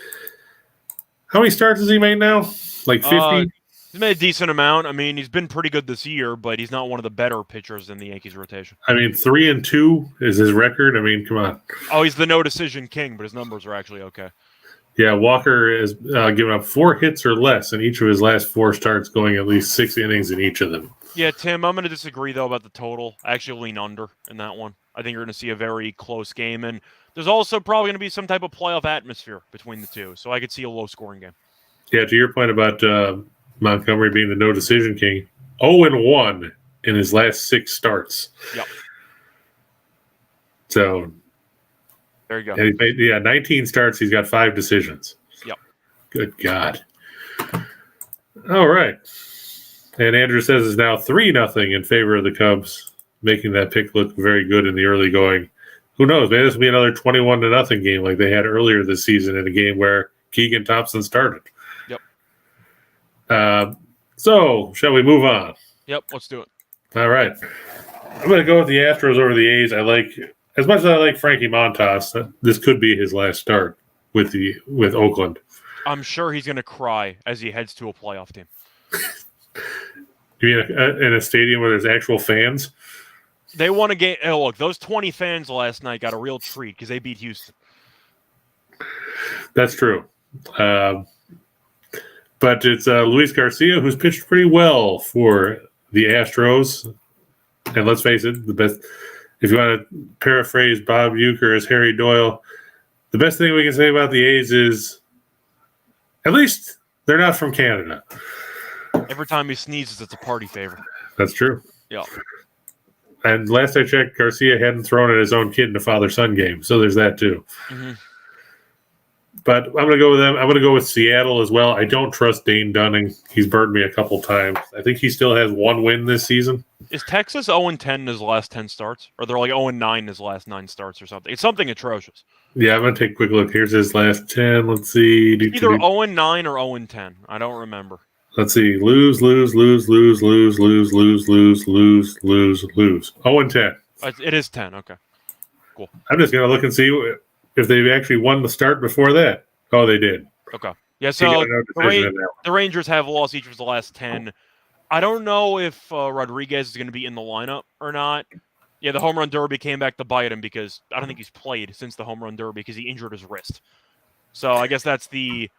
how many starts has he made now? Like 50? He's made a decent amount. I mean, he's been pretty good this year, but he's not one of the better pitchers in the Yankees rotation. I mean, 3-2 is his record. I mean, come on. Oh, he's the no decision king, but his numbers are actually okay. Yeah, Walker has given up 4 hits or less in each of his last 4 starts, going at least 6 innings in each of them. Yeah, Tim, I'm going to disagree, though, about the total. I actually lean under in that one. I think you're going to see a very close game, and there's also probably going to be some type of playoff atmosphere between the two, so I could see a low-scoring game. Yeah, to your point about Montgomery being the no-decision king, 0-1 in his last 6 starts. Yep. So... there you go. And he's made, 19 starts. He's got 5 decisions. Yep. Good God. All right. And Andrew says it's now 3-0 in favor of the Cubs, making that pick look very good in the early going. Who knows? Maybe this will be another 21-0 game like they had earlier this season in a game where Keegan Thompson started. Yep. So, shall we move on? Yep, let's do it. All right. I'm going to go with the Astros over the A's. As much as I like Frankie Montas, this could be his last start with Oakland. I'm sure he's going to cry as he heads to a playoff team. You mean in a stadium where there's actual fans? They won a game. Oh, look, those 20 fans last night got a real treat because they beat Houston. That's true. But it's Luis Garcia, who's pitched pretty well for the Astros. And let's face it, the best. If you want to paraphrase Bob Uecker as Harry Doyle, the best thing we can say about the A's is at least they're not from Canada. Every time he sneezes, it's a party favor. That's true. Yeah. And last I checked, Garcia hadn't thrown at his own kid in a father-son game, so there's that too. Mm-hmm. But I'm going to go with them. I'm going to go with Seattle as well. I don't trust Dane Dunning. He's burned me a couple times. I think he still has 1 win this season. Is Texas 0-10 in his last 10 starts? Or they're like 0-9 in his last 9 starts or something? It's something atrocious. Yeah, I'm going to take a quick look. Here's his last 10. Let's see. Either 0-9 or 0-10. I don't remember. Let's see. Lose. 0-10. It is 10. Okay. Cool. I'm just going to look and see if they actually won the start before that. Oh, they did. Okay. Yeah, so the Rangers have lost each of the last 10. I don't know if Rodriguez is going to be in the lineup or not. Yeah, the home run derby came back to bite him because I don't think he's played since the home run derby because he injured his wrist. So I guess that's the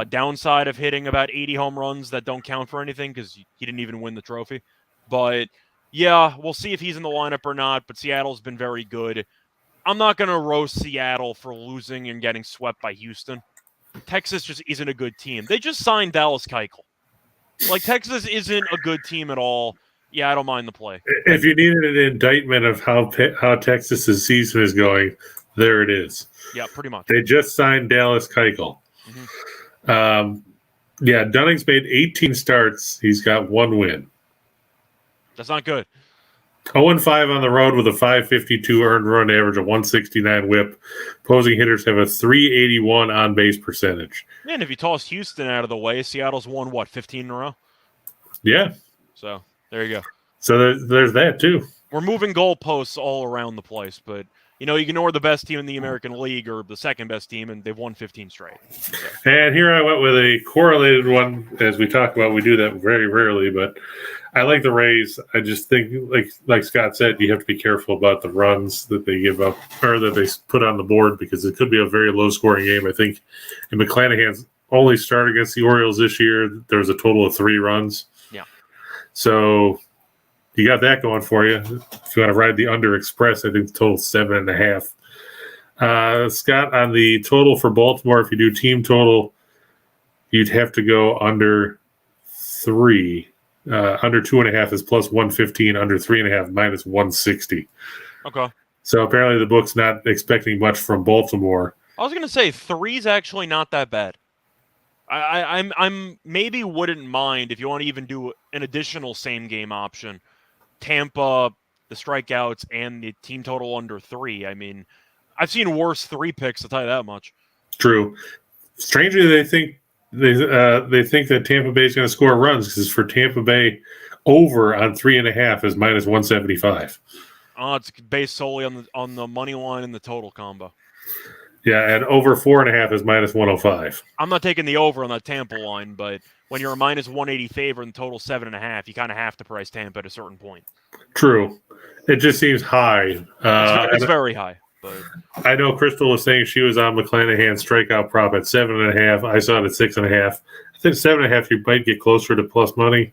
downside of hitting about 80 home runs that don't count for anything because he didn't even win the trophy. But, yeah, we'll see if he's in the lineup or not, but Seattle's been very good. I'm not going to roast Seattle for losing and getting swept by Houston. Texas just isn't a good team. They just signed Dallas Keuchel. Like, Texas isn't a good team at all. Yeah, I don't mind the play. If you needed an indictment of how Texas's season is going, there it is. Yeah, pretty much. They just signed Dallas Keuchel. Mm-hmm. Dunning's made 18 starts. He's got 1 win. That's not good. 0-5 on the road with a 552 earned run average, a 169 whip. Opposing hitters have a 381 on-base percentage. Yeah, and if you toss Houston out of the way, Seattle's won, 15 in a row? Yeah. So, there you go. So there's that, too. We're moving goalposts all around the place, but, you ignore the best team in the American League or the second best team, and they've won 15 straight. So. And here I went with a correlated one. As we talk about, we do that very rarely, but I like the Rays. I just think, like Scott said, you have to be careful about the runs that they give up or that they put on the board because it could be a very low-scoring game. I think in McClanahan's only start against the Orioles this year. There was a total of 3 runs. Yeah. So you got that going for you. If you want to ride the under express, I think the total 7.5. Scott, on the total for Baltimore, if you do team total, you'd have to go under 3. Under 2.5 is plus 115. Under 3.5 minus 160. Okay. So apparently the book's not expecting much from Baltimore. I was gonna say 3's actually not that bad. I'm maybe wouldn't mind if you want to even do an additional same game option. Tampa, the strikeouts, and the team total under 3. I mean, I've seen worse 3 picks. I'll tell you that much. True. Strangely, they think that Tampa Bay is going to score runs because for Tampa Bay, over on 3.5 is minus 175. It's based solely on the money line and the total combo. Yeah, and over 4.5 is minus 105. I'm not taking the over on that Tampa line, but when you're a minus 180 favorite and total 7.5, you kind of have to price Tampa at a certain point. True. It just seems high. It's very high. But I know Crystal was saying she was on McClanahan's strikeout prop at 7.5. I saw it at 6.5. I think 7.5 you might get closer to plus money,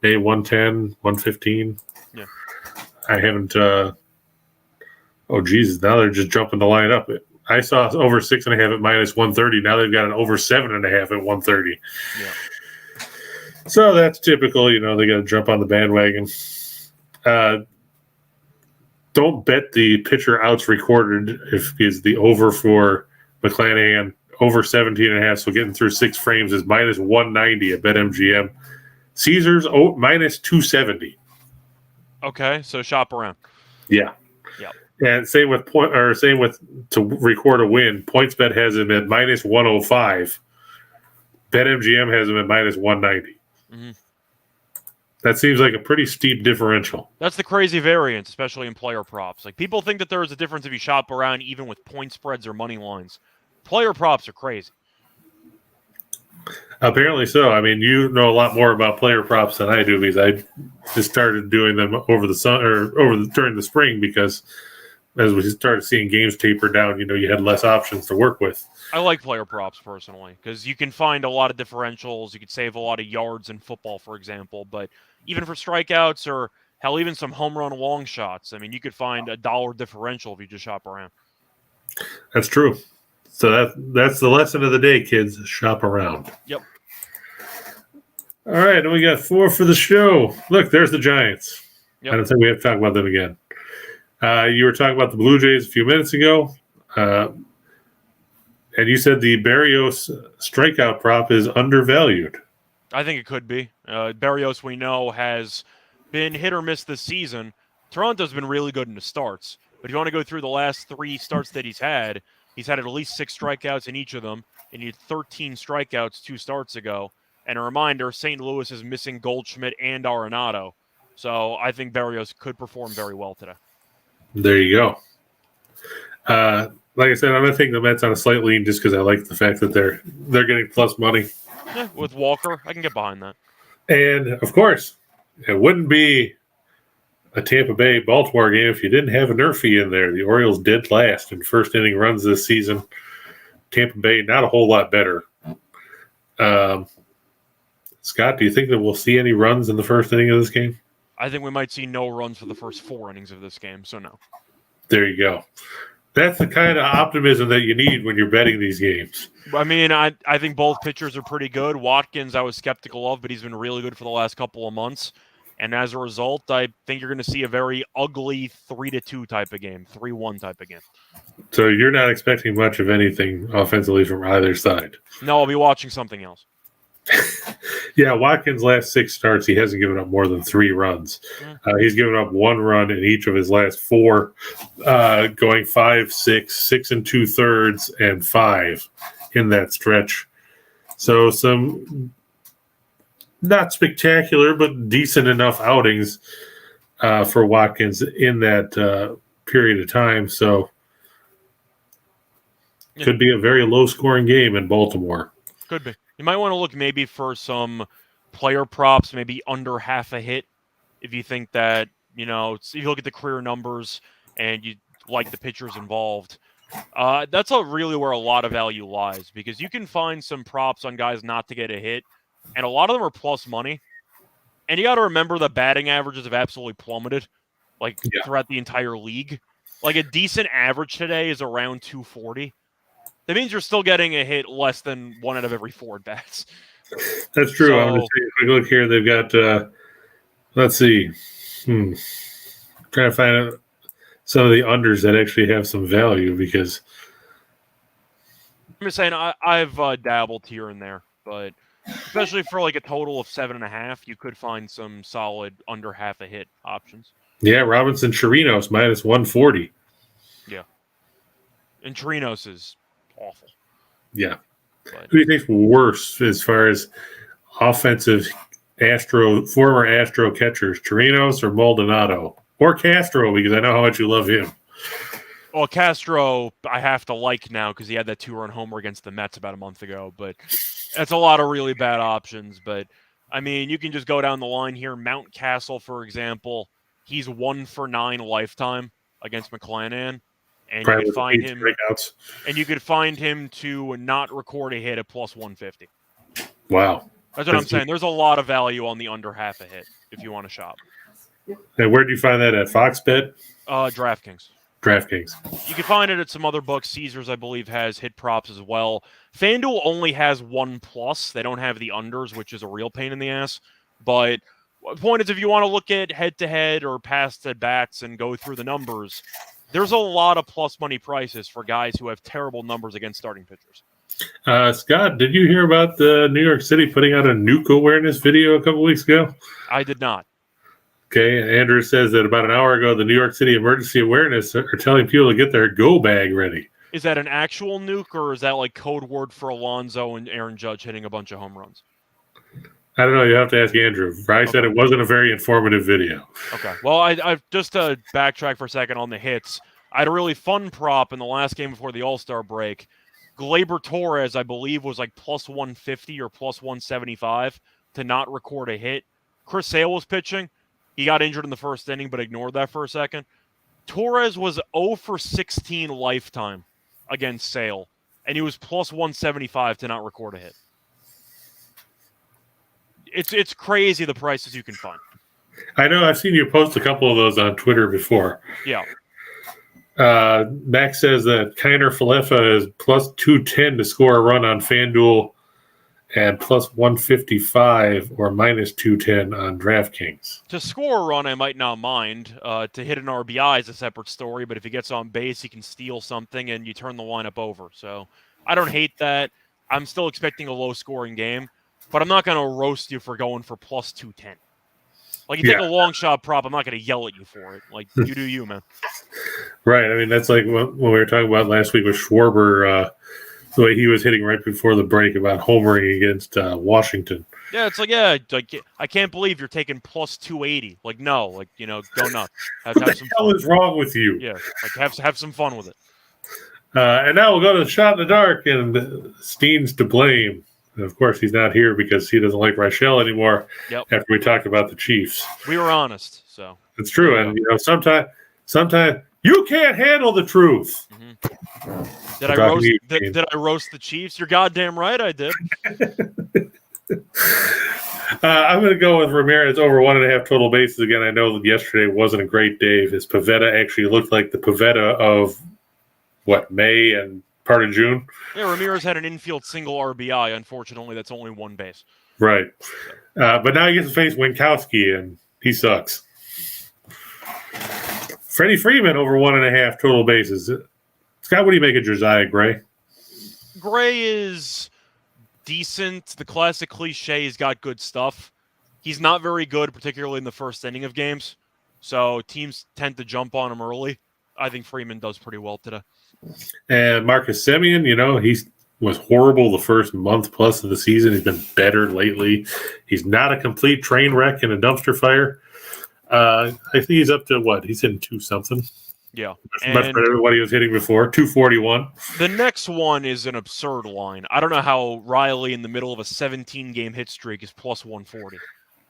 maybe 110, 115. Yeah. I haven't. Oh Jesus! Now they're just jumping the line up. I saw over 6.5 at minus 130. Now they've got an over 7.5 at 130. Yeah. So that's typical. They got to jump on the bandwagon. Don't bet the pitcher outs recorded if is the over for McClanahan over 17.5. So getting through 6 frames is minus 190 at BetMGM. Caesars minus 270. Okay, so shop around. Yeah. Yep. And same with to record a win. PointsBet has him at minus 105. BetMGM has him at minus 190. Mm-hmm. That seems like a pretty steep differential. That's the crazy variance, especially in player props. Like, people think that there is a difference if you shop around even with point spreads or money lines. Player props are crazy. Apparently so. I mean, you know a lot more about player props than I do because I just started doing them over the during the spring because as we started seeing games taper down, you had less options to work with. I like player props personally because you can find a lot of differentials. You could save a lot of yards in football, for example. But even for strikeouts or hell, even some home run long shots, I mean, you could find $1 differential if you just shop around. That's true. So that's the lesson of the day, kids. Shop around. Yep. All right, and we got 4 for the show. Look, there's the Giants. Yep. I don't think we have to talk about them again. You were talking about the Blue Jays a few minutes ago, and you said the Berrios strikeout prop is undervalued. I think it could be. Berrios, we know, has been hit or miss this season. Toronto's been really good in the starts. But if you want to go through the last 3 starts that he's had at least 6 strikeouts in each of them, and he had 13 strikeouts 2 starts ago. And a reminder, St. Louis is missing Goldschmidt and Arenado. So I think Berrios could perform very well today. There you go. Like I said, I'm going to take the Mets on a slight lean just because I like the fact that they're getting plus money. Yeah, with Walker, I can get behind that. And, of course, it wouldn't be a Tampa Bay Baltimore game if you didn't have a Nerfy in there. The Orioles dead last in first inning runs this season. Tampa Bay not a whole lot better. Scott, do you think that we'll see any runs in the first inning of this game? I think we might see no runs for the first 4 innings of this game, so no. There you go. That's the kind of optimism that you need when you're betting these games. I mean, I think both pitchers are pretty good. Watkins, I was skeptical of, but he's been really good for the last couple of months. And as a result, I think you're going to see a very ugly 3-2 type of game, 3-1 type of game. So you're not expecting much of anything offensively from either side? No, I'll be watching something else. Yeah, Watkins' last 6 starts, he hasn't given up more than 3 runs. He's given up 1 run in each of his last 4, going 5, 6 2/3, and 5 in that stretch. So some not spectacular, but decent enough outings for Watkins in that period of time. So could be a very low-scoring game in Baltimore. Could be. You might want to look maybe for some player props, maybe under half a hit, if you think that, if you look at the career numbers and you like the pitchers involved. That's really where a lot of value lies, because you can find some props on guys not to get a hit, and a lot of them are plus money. And you got to remember the batting averages have absolutely plummeted, throughout the entire league. Like a decent average today is around 240. That means you're still getting a hit less than 1 out of every 4 at bats. That's true. So, I'm going to take a quick look here. They've got, let's see. Trying to find out some of the unders that actually have some value, because I'm just saying I've dabbled here and there, but especially for like a total of 7.5, you could find some solid under half a hit options. yeah, Robinson Chirinos minus 140. Yeah. And Chirinos is awful. Yeah. Who do you think's worse as far as offensive former Astro catchers, Chirinos or Maldonado? Or Castro, because I know how much you love him. Well, Castro, I have to like now because he had that 2-run homer against the Mets about a month ago. But that's a lot of really bad options. But, I mean, you can just go down the line here. Mountcastle, for example, he's 1 for 9 lifetime against McClanahan. And you could find him breakouts. And you could find him to not record a hit at plus 150. Wow. That's what I'm saying. There's a lot of value on the under half a hit if you want to shop. And where do you find that at? FoxBet? DraftKings. DraftKings. You can find it at some other books. Caesars, I believe, has hit props as well. FanDuel only has 1+. They don't have the unders, which is a real pain in the ass. But the point is, if you want to look at head-to-head or past at-bats and go through the numbers, there's a lot of plus money prices for guys who have terrible numbers against starting pitchers. Scott, did you hear about the New York City putting out a nuke awareness video a couple weeks ago? I did not. Okay, Andrew says that about an hour ago, the New York City Emergency Awareness are telling people to get their go bag ready. Is that an actual nuke, or is that like code word for Alonso and Aaron Judge hitting a bunch of home runs? I don't know. You have to ask Andrew. Bryce said it wasn't a very informative video. Okay. Well, I just to backtrack for a second on the hits, I had a really fun prop in the last game before the All-Star break. Gleyber Torres, I believe, was like plus 150 or plus 175 to not record a hit. Chris Sale was pitching. He got injured in the first inning, but ignored that for a second. Torres was 0 for 16 lifetime against Sale, and he was plus 175 to not record a hit. It's crazy the prices you can find. I know. I've seen you post a couple of those on Twitter before. Yeah. Max says that Kiner Falefa is plus 210 to score a run on FanDuel and plus 155 or minus 210 on DraftKings. To score a run, I might not mind. To hit an RBI is a separate story, but if he gets on base, he can steal something and you turn the lineup over. So I don't hate that. I'm still expecting a low-scoring game, but I'm not going to roast you for going for plus 210. Like, you take a long shot prop, I'm not going to yell at you for it. Like, you do you, man. Right. I mean, that's like when we were talking about last week with Schwarber, the way he was hitting right before the break about homering against Washington. Yeah, it's like, I can't believe you're taking plus 280. Like, no, like, go nuts. What the hell is wrong with you? Yeah, like, have some fun with it. And now we'll go to the shot in the dark, and Steen's to blame. And of course, he's not here because he doesn't like Reichel anymore. Yep. After we talked about the Chiefs, we were honest, so it's true. And sometimes you can't handle the truth. Mm-hmm. Did I roast the Chiefs? You're goddamn right, I did. I'm going to go with Ramirez over 1.5 total bases again. I know that yesterday wasn't a great day. His Pavetta actually looked like the Pavetta of May and part of June. Yeah, Ramirez had an infield single RBI. Unfortunately, that's only one base. Right. But now he gets to face Winkowski, and he sucks. Freddie Freeman over 1.5 total bases. Scott, what do you make of Josiah Gray? Gray is decent. The classic cliche, he's got good stuff. He's not very good, particularly in the first inning of games. So teams tend to jump on him early. I think Freeman does pretty well today. And Marcus Semien, he was horrible the first month plus of the season. He's been better lately. He's not a complete train wreck and a dumpster fire. I think he's up to what? He's hitting 2-something. Yeah. Much better than what he was hitting before, 241. The next one is an absurd line. I don't know how Riley in the middle of a 17-game hit streak is plus 140.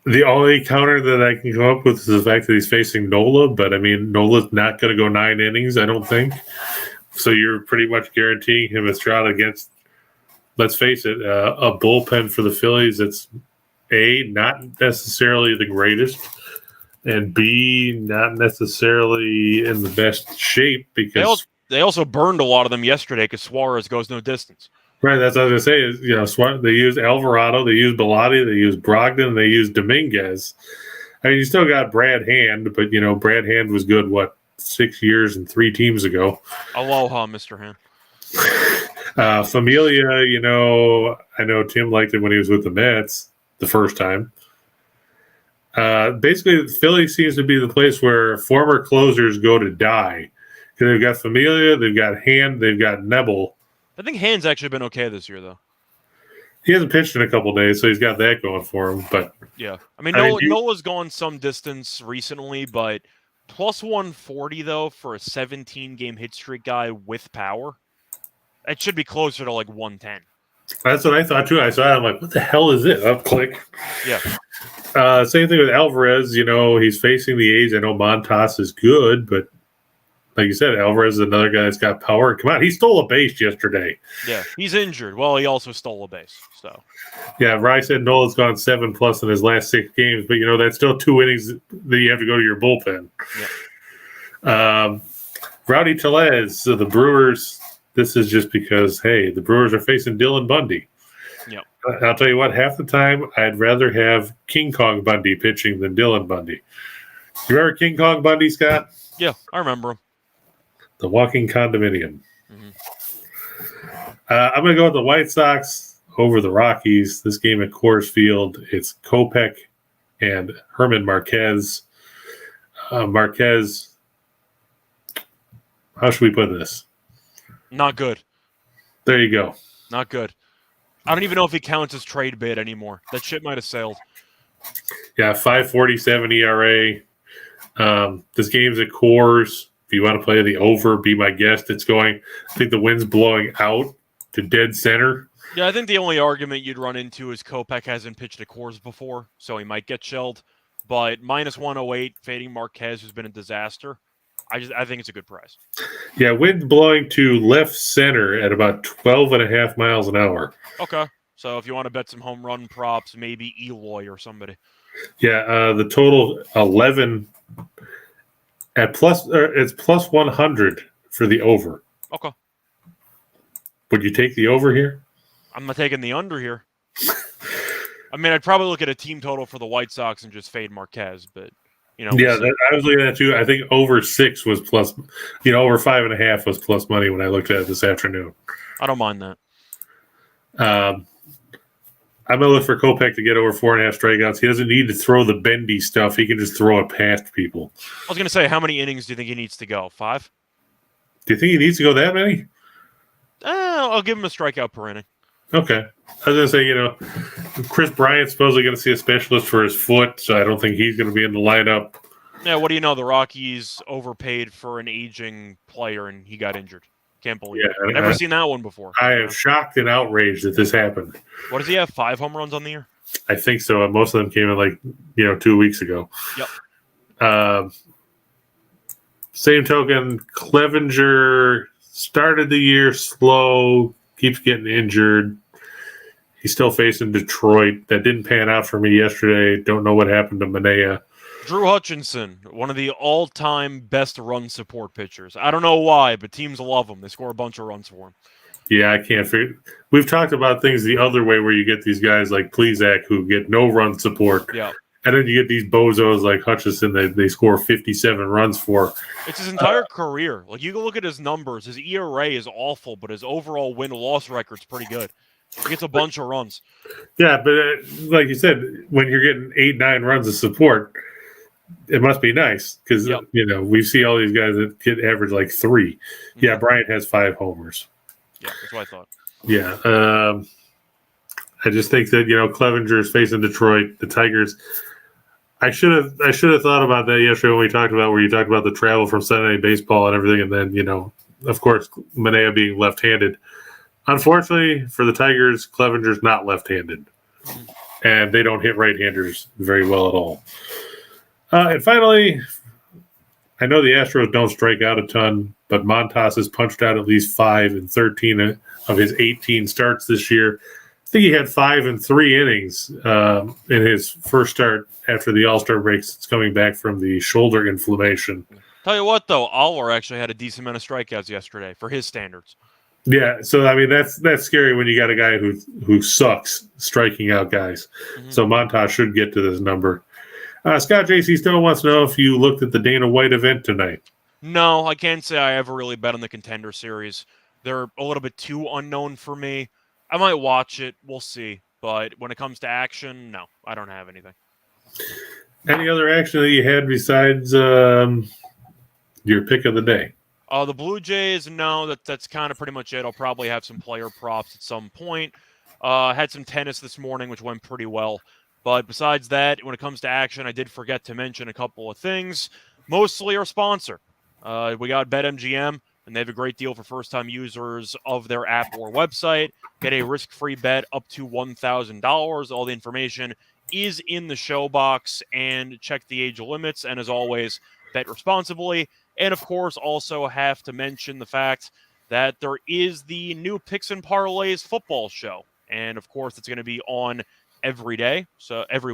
The only counter that I can come up with is the fact that he's facing Nola, but I mean, Nola's not going to go 9 innings, I don't think. So you're pretty much guaranteeing him a shot against, let's face it, a bullpen for the Phillies that's A, not necessarily the greatest, and B, not necessarily in the best shape because they also burned a lot of them yesterday because Suarez goes no distance. Right, that's what I was going to say. They use Alvarado, they use Bellotti, they use Brogdon, they use Dominguez. I mean, you still got Brad Hand, but, Brad Hand was good, 6 years and 3 teams ago. Aloha, Mr. Hand. Familia, I know Tim liked it when he was with the Mets the first time. Basically, Philly seems to be the place where former closers go to die. Because they've got Familia, they've got Hand, they've got Nebel. I think Hand's actually been okay this year, though. He hasn't pitched in a couple days, so he's got that going for him. But yeah, Nola's gone some distance recently, but plus 140 though for a 17-game hit streak guy with power, it should be closer to like 110. That's what I thought too. I saw it, I'm like, what the hell is it? Up, click. Yeah. Same thing with Alvarez. He's facing the age. I know Montas is good, but like you said, Alvarez is another guy that's got power. Come on, he stole a base yesterday. Yeah, he's injured. Well, he also stole a base. So. Yeah, Rye said Nola's gone 7+ in his last 6 games, but that's still 2 innings that you have to go to your bullpen. Yeah. Rowdy Tellez, so the Brewers. This is just because, hey, the Brewers are facing Dylan Bundy. Yeah. I'll tell you what, half the time I'd rather have King Kong Bundy pitching than Dylan Bundy. You remember King Kong Bundy, Scott? Yeah, I remember him. The walking condominium. Mm-hmm. I'm going to go with the White Sox over the Rockies. This game at Coors Field, it's Kopech and Herman Marquez. Marquez, how should we put this? Not good. There you go. Not good. I don't even know if he counts as trade bid anymore. That shit might have sailed. Yeah, 5.47 ERA. This game's at Coors. If you want to play the over, be my guest. It's going, I think the wind's blowing out to dead center. Yeah, I think the only argument you'd run into is Kopech hasn't pitched at Coors before, so he might get shelled. But minus 108, fading Marquez, who's been a disaster. I think it's a good price. Yeah, wind blowing to left center at about 12.5 miles an hour. Okay. So if you want to bet some home run props, maybe Eloy or somebody. Yeah, the total 11 at it's plus 100 for the over. Okay. Would you take the over here? I'm not taking the under here. I mean, I'd probably look at a team total for the White Sox and just fade Marquez, but Yeah, I was looking at that too. I think over 6 was plus. Over 5.5 was plus money when I looked at it this afternoon. I don't mind that. I'm gonna look for Kopech to get over 4.5 strikeouts. He doesn't need to throw the bendy stuff. He can just throw it past people. I was gonna say, how many innings do you think he needs to go? 5? Do you think he needs to go that many? I'll give him a strikeout per inning. Okay. I was going to say, Chris Bryant's supposedly going to see a specialist for his foot, so I don't think he's going to be in the lineup. Yeah, what do you know? The Rockies overpaid for an aging player, and he got injured. Can't believe it. I've never seen that one before. I am shocked and outraged that this happened. What does he have, 5 home runs on the year? I think so. And most of them came in 2 weeks ago. Yep. Same token, Clevenger started the year slow, keeps getting injured. He's still facing Detroit. That didn't pan out for me yesterday. Don't know what happened to Manea. Drew Hutchinson, one of the all-time best run support pitchers. I don't know why, but teams love him. They score a bunch of runs for him. Yeah, I can't figure. We've talked about things the other way where you get these guys like Plesac who get no run support. Yeah. And then you get these bozos like Hutchison that they score 57 runs for. It's his entire career. Like, you can look at his numbers. His ERA is awful, but his overall win-loss record's pretty good. He gets a bunch of runs. Yeah, but like you said, when you're getting 8-9 runs of support, it must be nice because, we see all these guys that get average like 3. Mm-hmm. Yeah, Bryant has 5 homers. Yeah, that's what I thought. Yeah. I just think that, Clevenger's facing Detroit, the Tigers. I should have thought about that yesterday when we talked about where you talked about the travel from Sunday Night Baseball and everything, and then, of course, Manea being left-handed. Unfortunately for the Tigers, Clevenger's not left-handed, and they don't hit right-handers very well at all. And finally, I know the Astros don't strike out a ton, but Montas has punched out at least 5 in 13 of his 18 starts this year. I think he had 5 in 3 innings in his first start after the All-Star break. It's coming back from the shoulder inflammation. Tell you what, though, Aller actually had a decent amount of strikeouts yesterday for his standards. Yeah, so I mean that's scary when you got a guy who sucks striking out guys. Mm-hmm. So Montas should get to this number. Scott J.C. Stone wants to know if you looked at the Dana White event tonight. No, I can't say I ever really bet on the Contender Series. They're a little bit too unknown for me. I might watch it. We'll see. But when it comes to action, no, I don't have anything. Any other action that you had besides your pick of the day? The Blue Jays, no, that's kind of pretty much it. I'll probably have some player props at some point. Had some tennis this morning, which went pretty well. But besides that, when it comes to action, I did forget to mention a couple of things. Mostly our sponsor. We got BetMGM, and they have a great deal for first-time users of their app or website. Get a risk-free bet up to $1,000. All the information is in the show box, and check the age limits. And as always, bet responsibly. And, of course, also have to mention the fact that there is the new Picks and Parlays football show. And, of course, it's going to be on every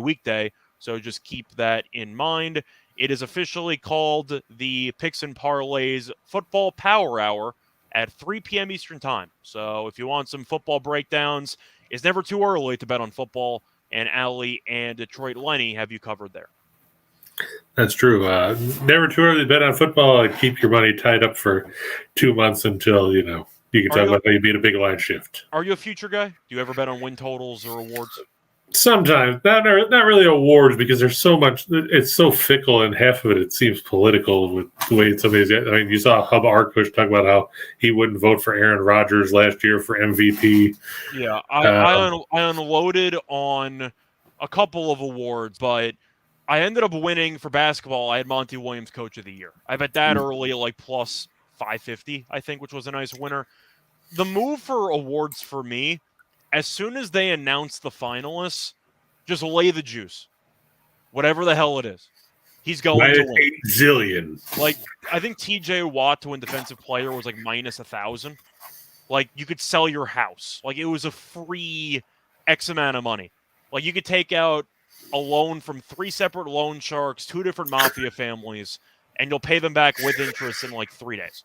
weekday. So just keep that in mind. It is officially called the Picks and Parlays Football Power Hour at 3 p.m. Eastern Time. So if you want some football breakdowns, it's never too early to bet on football, and Allie and Detroit Lenny have you covered there. That's true. Never too early to bet on football. Keep your money tied up for 2 months until, you can talk about how you beat a big line shift. Are you a future guy? Do you ever bet on win totals or awards? Sometimes. Not really awards, because there's so much. It's so fickle, and half of it seems political with the way somebody's. I mean, you saw Hub Arkush talk about how he wouldn't vote for Aaron Rodgers last year for MVP. Yeah, I unloaded on a couple of awards, but I ended up winning for basketball. I had Monty Williams Coach of the Year. I bet that early, like plus 550, I think, which was a nice winner. The move for awards for me, as soon as they announce the finalists, just lay the juice. Whatever the hell it is. He's going to win. 8 zillion. Like, I think TJ Watt to win Defensive Player was like minus 1,000. Like, you could sell your house. Like, it was a free X amount of money. Like, you could take out a loan from 3 separate loan sharks, 2 different mafia families, and you'll pay them back with interest in like 3 days.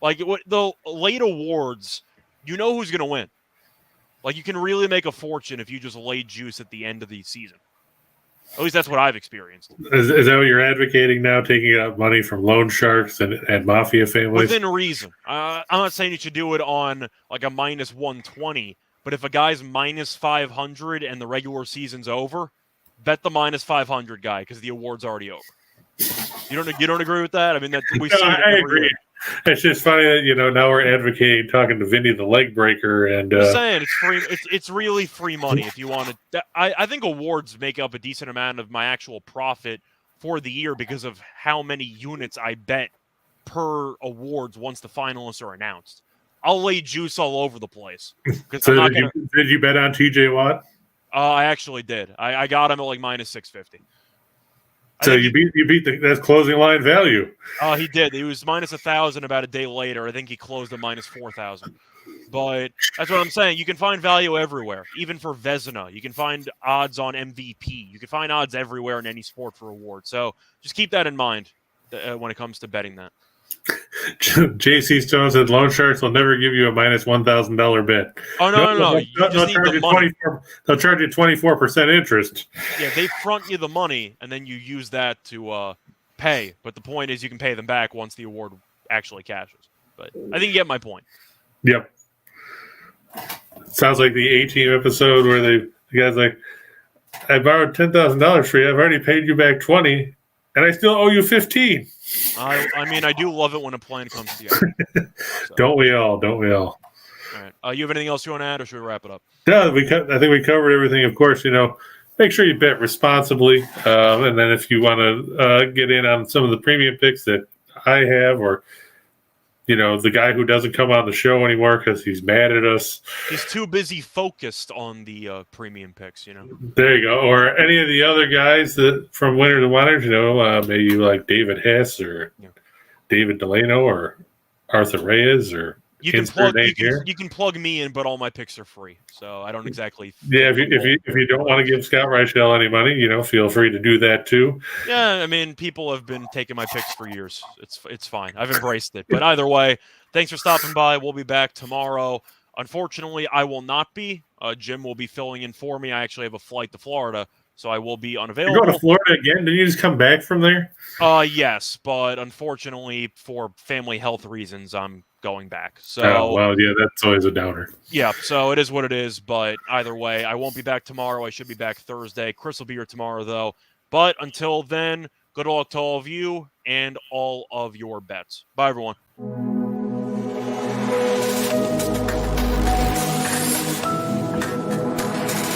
Like, the late awards, you know who's going to win. Like, you can really make a fortune if you just lay juice at the end of the season. At least that's what I've experienced. Is that what you're advocating now, taking out money from loan sharks and mafia families? Within reason. I'm not saying you should do it on like a minus 120, but if a guy's minus 500 and the regular season's over, bet the minus 500 guy because the award's already over. You don't agree with that? I mean, I agree. It's just funny that now we're advocating talking to Vinny the leg breaker, and I'm saying it's free. It's really free money if you want to. I think awards make up a decent amount of my actual profit for the year because of how many units I bet per awards once the finalists are announced. I'll lay juice all over the place. So did you bet on TJ Watt? I actually did. I got him at like minus 650. So you beat that's closing line value. He did. He was minus 1,000 about a day later. I think he closed at minus 4,000. But that's what I'm saying. You can find value everywhere, even for Vezina. You can find odds on MVP. You can find odds everywhere in any sport for awards. So just keep that in mind when it comes to betting that. J.C. Stone said loan sharks will never give you a minus $1,000 bet. Oh, no. You just need the money. They'll charge you 24% interest. Yeah, they front you the money, and then you use that to pay. But the point is you can pay them back once the award actually cashes. But I think you get my point. Yep. Sounds like the A-Team episode where the guy's like, I borrowed $10,000 for you. I've already paid you back 20, and I still owe you 15. I mean, I do love it when a plan comes together. So. Don't we all? All right. You have anything else you want to add, or should we wrap it up? No, I think we covered everything. Of course, make sure you bet responsibly. And then if you want to get in on some of the premium picks that I have, or the guy who doesn't come on the show anymore because he's mad at us. He's too busy focused on the premium picks, There you go. Or any of the other guys that from Winner to Winners, maybe you like David Hess or David Delano or Arthur Reyes or You can insert plug name here. you can plug me in, but all my picks are free, so I don't exactly. Yeah, if you don't want to give Scott Reichel any money, feel free to do that too. Yeah, I mean, people have been taking my picks for years. It's fine. I've embraced it. But either way, thanks for stopping by. We'll be back tomorrow. Unfortunately, I will not be. Jim will be filling in for me. I actually have a flight to Florida, so I will be You're unavailable. going to Florida again? Didn't you just come back from there? Yes, but unfortunately, for family health reasons, I'm going back. So, Oh, well, yeah, that's always a downer. yeah, so it is what it is. But either way, I won't be back tomorrow. I should be back Thursday. Chris will be here tomorrow, though. But until then, good luck to all of you and all of your bets. Bye, everyone.